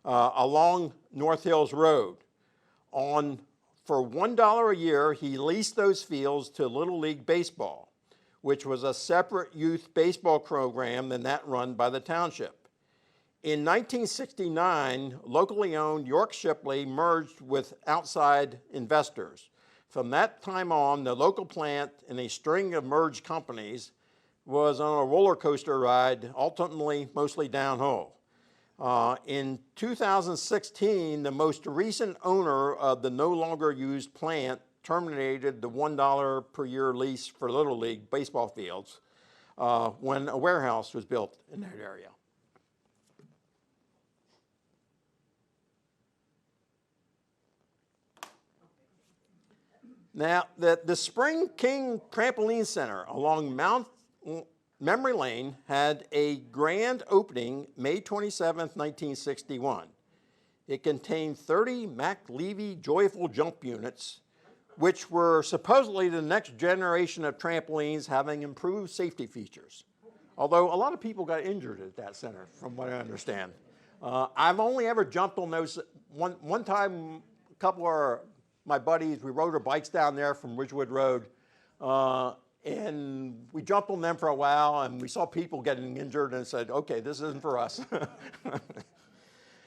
along North Hills Road. For $1 a year, he leased those fields to Little League Baseball, which was a separate youth baseball program than that run by the township. In 1969, locally owned York Shipley merged with outside investors. From that time on, the local plant and a string of merged companies was on a roller coaster ride, ultimately mostly downhill. In 2016, the most recent owner of the no longer used plant terminated the $1 per year lease for Little League baseball fields when a warehouse was built in that area. Now, the Spring King Trampoline Center along Memory Lane had a grand opening May 27, 1961. It contained 30 McLevy Joyful Jump units, which were supposedly the next generation of trampolines having improved safety features. Although a lot of people got injured at that center, from what I understand. I've only ever jumped on those. One time, a couple of my buddies, we rode our bikes down there from Ridgewood Road, and we jumped on them for a while, and we saw people getting injured and said, okay, this isn't for us.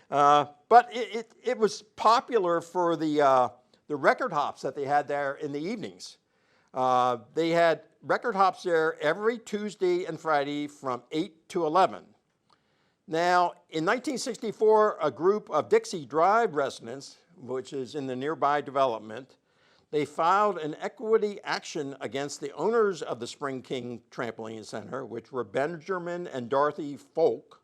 But it was popular for the record hops that they had there in the evenings. They had record hops there every Tuesday and Friday from 8 to 11. Now, in 1964, a group of Dixie Drive residents, which is in the nearby development, they filed an equity action against the owners of the Spring King Trampoline Center, which were Benjamin and Dorothy Folk.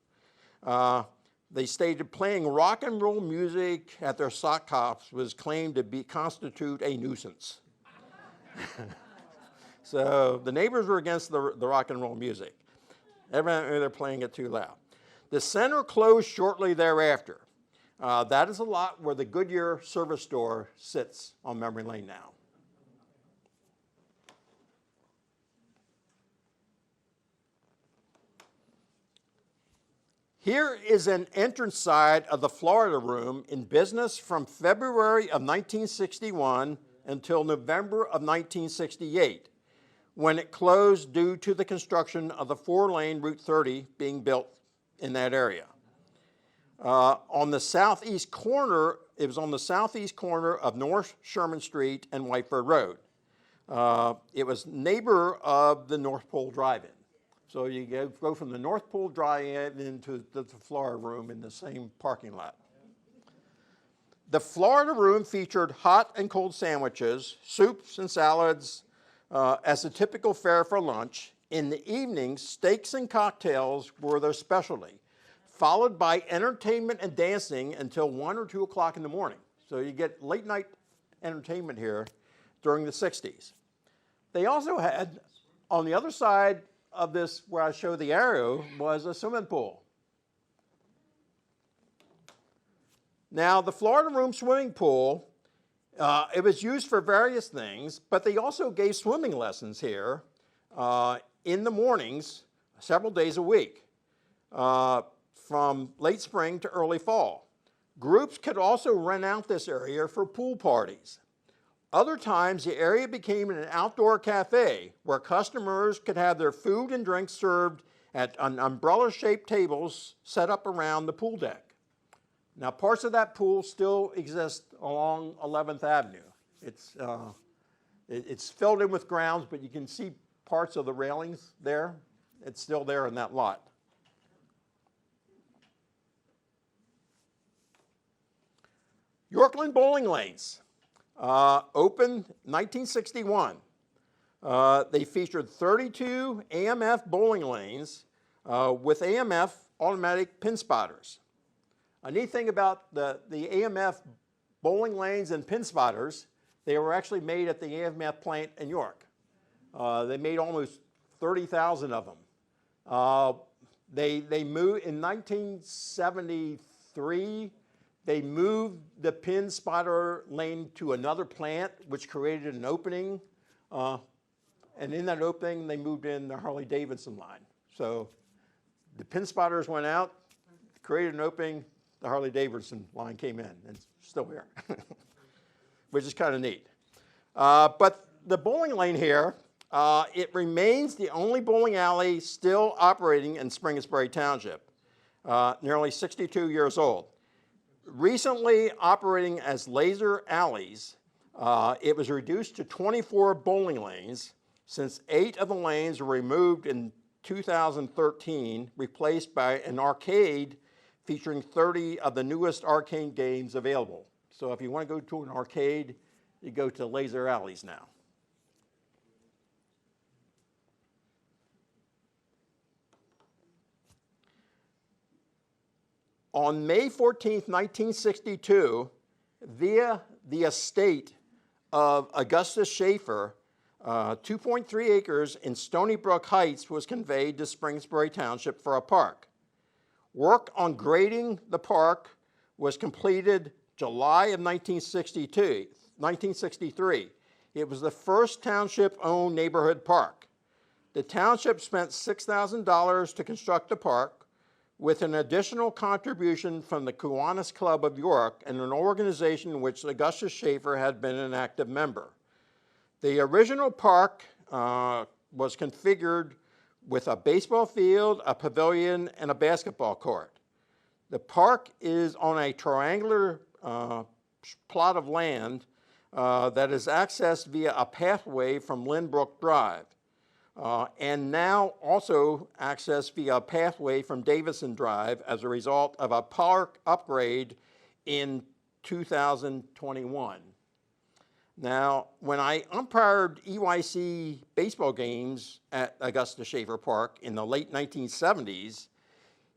They stated playing rock and roll music at their sock hops was claimed to constitute a nuisance. So the neighbors were against the rock and roll music. Evidently, they're playing it too loud. The center closed shortly thereafter. That is a lot where the Goodyear service store sits on Memory Lane now. Here is an entrance side of the Florida Room in business from February of 1961 until November of 1968, when it closed due to the construction of the 4-lane Route 30 being built in that area. On the southeast corner, it was on the southeast corner of North Sherman Street and Whiteford Road. It was neighbor of the North Pole Drive-In. So you go from the North Pole Drive-In into the Florida Room in the same parking lot. The Florida Room featured hot and cold sandwiches, soups and salads as a typical fare for lunch. In the evenings, steaks and cocktails were their specialty, followed by entertainment and dancing until 1 or 2 o'clock in the morning. So you get late night entertainment here during the 60s. They also had, on the other side of this, where I show the arrow, was a swimming pool. Now, the Florida Room swimming pool, it was used for various things, but they also gave swimming lessons here in the mornings, several days a week. From late spring to early fall. Groups could also rent out this area for pool parties. Other times, the area became an outdoor cafe where customers could have their food and drinks served at umbrella-shaped tables set up around the pool deck. Now, parts of that pool still exist along 11th Avenue It's filled in with grounds, but you can see parts of the railings there. It's still there in that lot. Yorkland bowling lanes, opened 1961. They featured 32 AMF bowling lanes with AMF automatic pin spotters. A neat thing about the AMF bowling lanes and pin spotters, they were actually made at the AMF plant in York. They made almost 30,000 of them. They moved in 1973. They moved the pin spotter lane to another plant, which created an opening. And in that opening, they moved in the Harley-Davidson line. So the pin spotters went out, created an opening, the Harley-Davidson line came in, and it's still here, which is kind of neat. But the bowling lane here, it remains the only bowling alley still operating in Springettsbury Township, nearly 62 years old. Recently operating as laser alleys, it was reduced to 24 bowling lanes since 8 of the lanes were removed in 2013, replaced by an arcade featuring 30 of the newest arcade games available. So if you want to go to an arcade, you go to laser alleys now. On May 14, 1962, via the estate of Augustus Schaefer, 2.3 acres in Stony Brook Heights was conveyed to Springettsbury Township for a park. Work on grading the park was completed July of 1963. It was the first township-owned neighborhood park. The township spent $6,000 to construct the park, with an additional contribution from the Kiwanis Club of York and an organization in which Augustus Schaefer had been an active member. The original park was configured with a baseball field, a pavilion, and a basketball court. The park is on a triangular plot of land that is accessed via a pathway from Lynbrook Drive. And now also accessed via a pathway from Davison Drive as a result of a park upgrade in 2021. Now, when I umpired EYC baseball games at Augusta Schaefer Park in the late 1970s,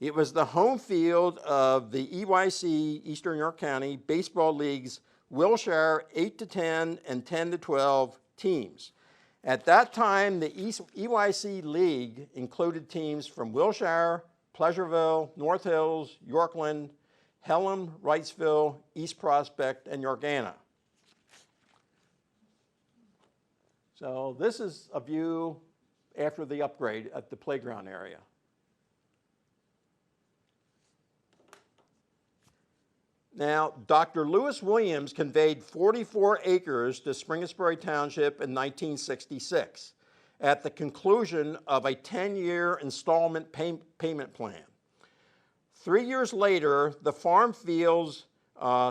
it was the home field of the EYC Eastern York County Baseball League's Wilshire 8-10 and 10-12 teams. At that time, the EYC League included teams from Wilshire, Pleasureville, North Hills, Yorkland, Pelham, Wrightsville, East Prospect, and Yorgana. So this is a view after the upgrade at the playground area. Now, Dr. Lewis Williams conveyed 44 acres to Springettsbury Township in 1966 at the conclusion of a 10-year installment payment plan. 3 years later, the farm fields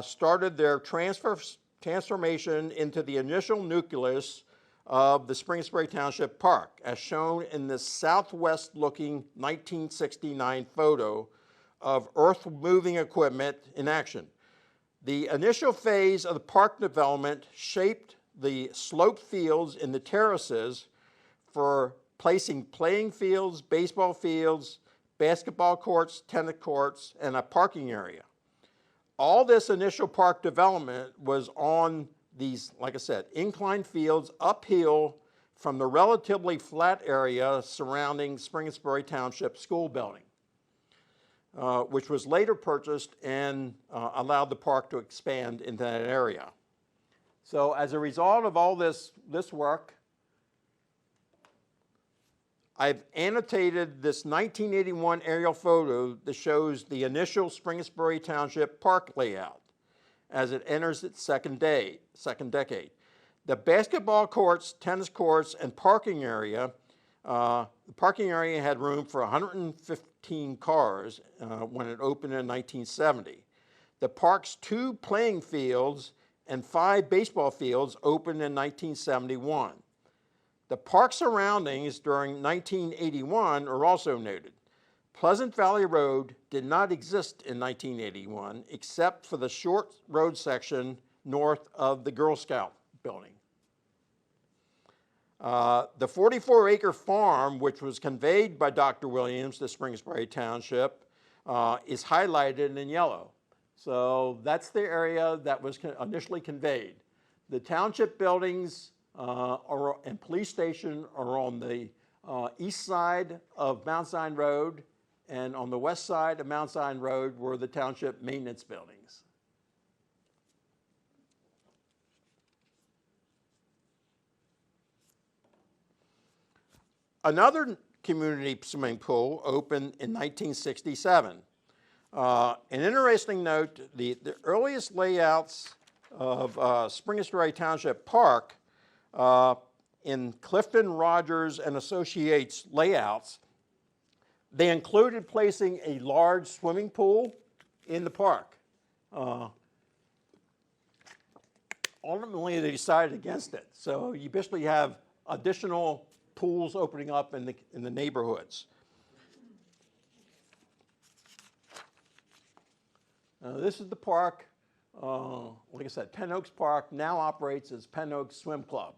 started their transformation into the initial nucleus of the Springettsbury Township Park, as shown in this southwest-looking 1969 photo of earth-moving equipment in action. The initial phase of the park development shaped the sloped fields in the terraces for placing playing fields, baseball fields, basketball courts, tennis courts, and a parking area. All this initial park development was on these, like I said, inclined fields uphill from the relatively flat area surrounding Springettsbury Township School building, which was later purchased and allowed the park to expand into that area. So as a result of all this work, I've annotated this 1981 aerial photo that shows the initial Springettsbury Township park layout as it enters its second decade. The basketball courts, tennis courts, and parking area, the parking area had room for 115 cars when it opened in 1970. The park's 2 playing fields and 5 baseball fields opened in 1971. The park surroundings during 1981 are also noted. Pleasant Valley Road did not exist in 1981 except for the short road section north of the Girl Scout building. The 44-acre farm, which was conveyed by Dr. Williams to Springettsbury Township, is highlighted in yellow. So that's the area that was initially conveyed. The township buildings and police station are on the east side of Mount Zion Road, and on the west side of Mount Zion Road were the township maintenance buildings. Another community swimming pool opened in 1967. An interesting note, the earliest layouts of Springettsbury Township Park in Clifton Rogers and Associates layouts, they included placing a large swimming pool in the park. Ultimately, they decided against it. So you basically have additional pools opening up in the neighborhoods. This is the park. Like I said, Penn Oaks Park now operates as Penn Oaks Swim Club.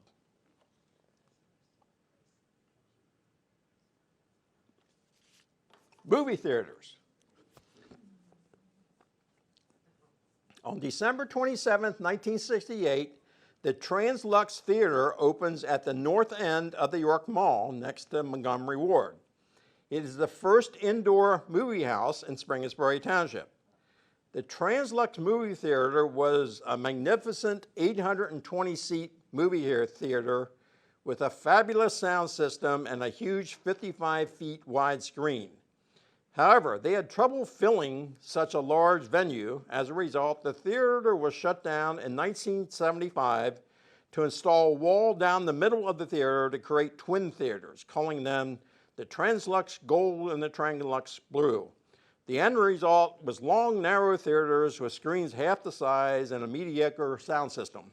Movie theaters. On December 27, 1968, the Translux Theater opens at the north end of the York Mall next to Montgomery Ward. It is the first indoor movie house in Springettsbury Township. The Translux Movie Theater was a magnificent 820-seat movie theater with a fabulous sound system and a huge 55 feet wide screen. However, they had trouble filling such a large venue. As a result, the theater was shut down in 1975 to install a wall down the middle of the theater to create twin theaters, calling them the Translux Gold and the Translux Blue. The end result was long, narrow theaters with screens half the size and a mediocre sound system.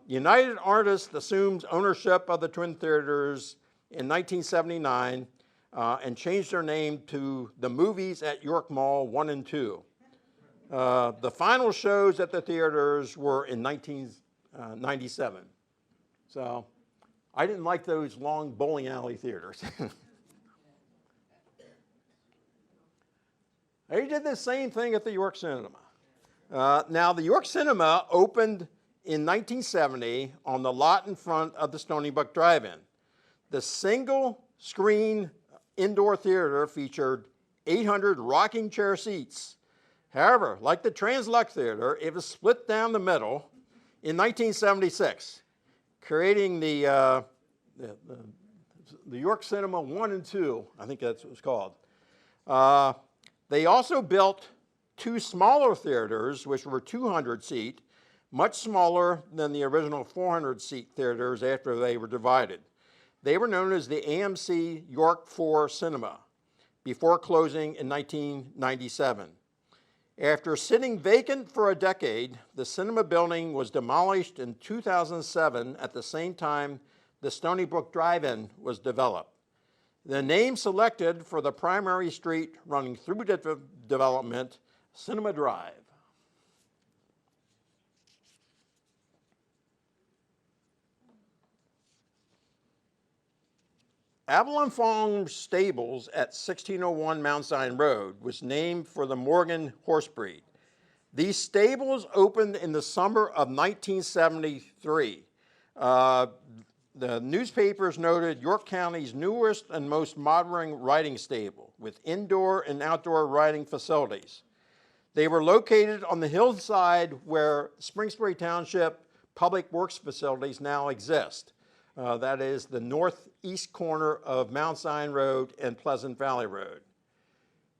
United Artists assumed ownership of the twin theaters in 1979 and changed their name to the Movies at York Mall 1 and 2. The final shows at the theaters were in 1997. So I didn't like those long bowling alley theaters. They did the same thing at the York Cinema. Now, the York Cinema opened in 1970 on the lot in front of the Stony Brook Drive-In. The single-screen indoor theater featured 800 rocking chair seats. However, like the Translux Theater, it was split down the middle in 1976, creating the York Cinema 1 and 2, I think that's what it was called. They also built 2 smaller theaters, which were 200-seat, much smaller than the original 400-seat theaters after they were divided. They were known as the AMC York 4 Cinema, before closing in 1997. After sitting vacant for a decade, the cinema building was demolished in 2007 at the same time the Stony Brook Drive-In was developed. The name selected for the primary street running through the development, Cinema Drive. Avalon Farms Stables at 1601 Mount Zion Road was named for the Morgan horse breed. These stables opened in the summer of 1973. The newspapers noted York County's newest and most modern riding stable with indoor and outdoor riding facilities. They were located on the hillside where Springettsbury Township Public Works facilities now exist. That is the northeast corner of Mount Zion Road and Pleasant Valley Road.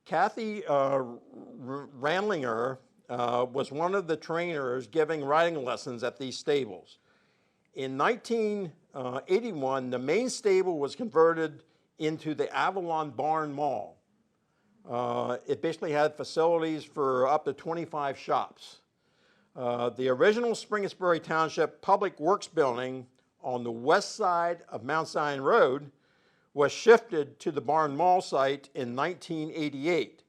Kathy Randlinger was one of the trainers giving riding lessons at these stables. In 1981, the main stable was converted into the Avalon Barn Mall. It basically had facilities for up to 25 shops. The original Springettsbury Township Public Works building on the west side of Mount Zion Road was shifted to the Barn Mall site in 1988,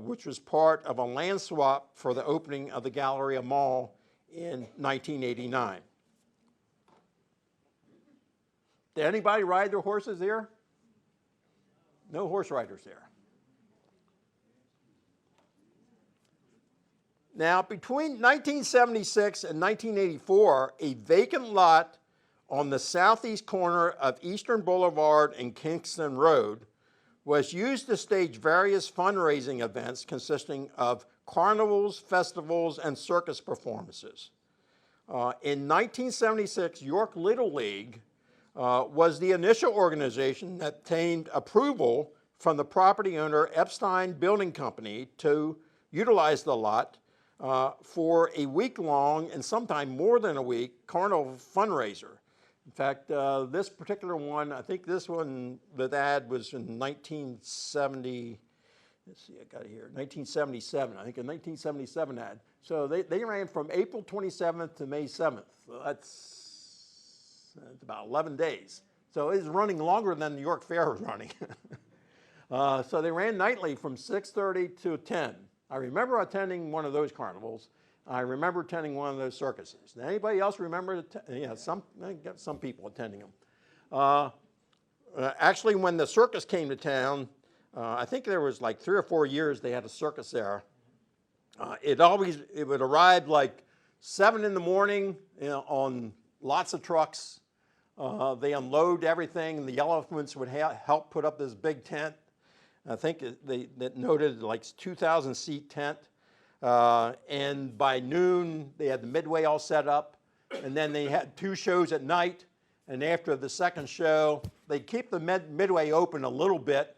which was part of a land swap for the opening of the Galleria Mall in 1989. Did anybody ride their horses there? No horse riders there. Now, between 1976 and 1984, a vacant lot on the southeast corner of Eastern Boulevard and Kingston Road was used to stage various fundraising events consisting of carnivals, festivals, and circus performances. In 1976, York Little League was the initial organization that obtained approval from the property owner Epstein Building Company to utilize the lot for a week-long and sometime more than a week carnival fundraiser. In fact, this particular one, I think this one, the ad was in 1970, let's see, I got it here, 1977, I think a 1977 ad. So they ran from April 27th to May 7th. So that's about 11 days. So it's running longer than the York Fair was running. So they ran nightly from 6:30 to 10. I remember attending one of those carnivals. I remember attending one of those circuses. Did anybody else remember? Yeah, some people attending them. Actually, when the circus came to town, I think there was like 3 or 4 years they had a circus there. It would arrive like 7 in the morning, on lots of trucks. They unload everything. The elephants would help put up this big tent. I think they noted like 2,000 seat tent. And by noon, they had the midway all set up. And then they had 2 shows at night. And after the second show, they keep the midway open a little bit.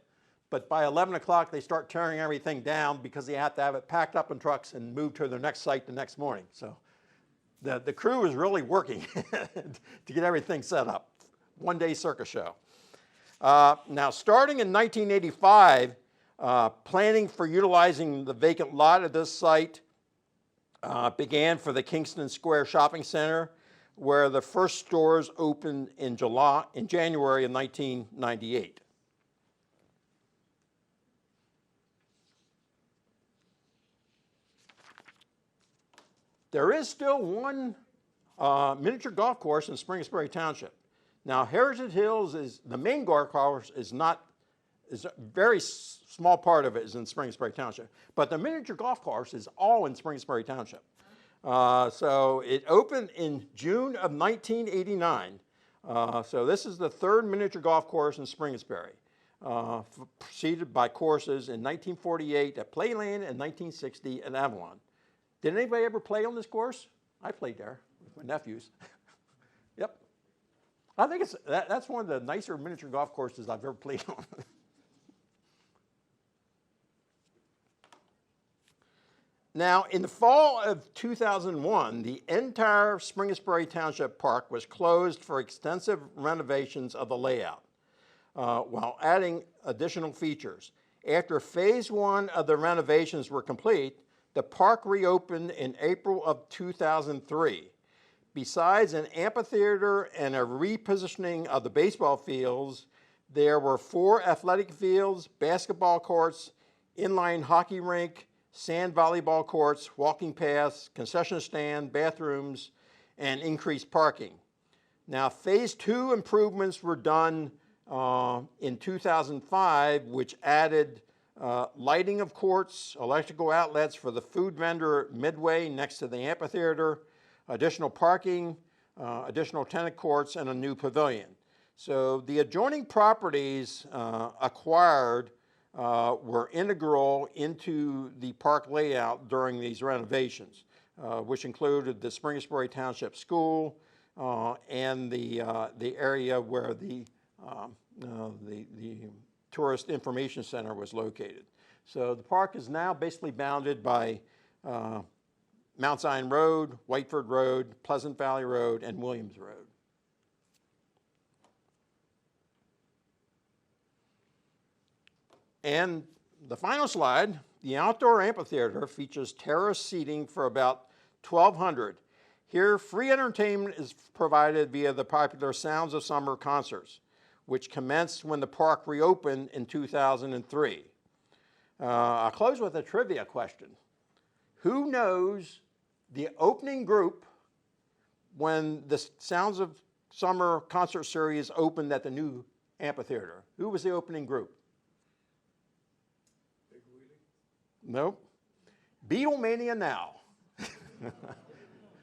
But by 11 o'clock, they start tearing everything down because they have to have it packed up in trucks and moved to their next site the next morning. So the crew was really working to get everything set up. One-day circus show. Now, starting in 1985, planning for utilizing the vacant lot of this site began for the Kingston Square Shopping Center, where the first stores opened in January of 1998. There is still one miniature golf course in Springettsbury Township. Now, Heritage Hills is the main golf course is a very small part of it is in Springettsbury Township, but the miniature golf course is all in Springettsbury Township. So it opened in June of 1989. So this is the 3rd miniature golf course in Springettsbury, preceded by courses in 1948 at Playland and 1960 at Avalon. Did anybody ever play on this course? I played there with my nephews. Yep. I think that's one of the nicer miniature golf courses I've ever played on. Now, in the fall of 2001, the entire Springettsbury Township Park was closed for extensive renovations of the layout, while adding additional features. After phase 1 of the renovations were complete, the park reopened in April of 2003. Besides an amphitheater and a repositioning of the baseball fields, there were 4 athletic fields, basketball courts, inline hockey rink, sand volleyball courts, walking paths, concession stand, bathrooms, and increased parking. Now, phase 2 improvements were done in 2005, which added lighting of courts, electrical outlets for the food vendor midway next to the amphitheater, additional parking, additional tennis courts, and a new pavilion. So the adjoining properties acquired were integral into the park layout during these renovations, which included the Springettsbury Township School and the area where the Tourist Information Center was located. So the park is now basically bounded by Mount Zion Road, Whiteford Road, Pleasant Valley Road, and Williams Road. And the final slide, the outdoor amphitheater features terrace seating for about 1200. Here, free entertainment is provided via the popular Sounds of Summer concerts, which commenced when the park reopened in 2003. I'll close with a trivia question. Who knows the opening group when the Sounds of Summer concert series opened at the new amphitheater? Who was the opening group? Big Wheelie? Nope. Beatlemania Now.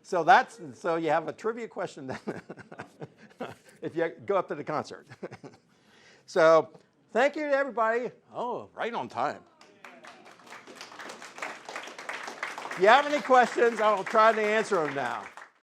So you have a trivia question if you go up to the concert. So thank you to everybody. Oh, right on time. If you have any questions, I'll try to answer them now.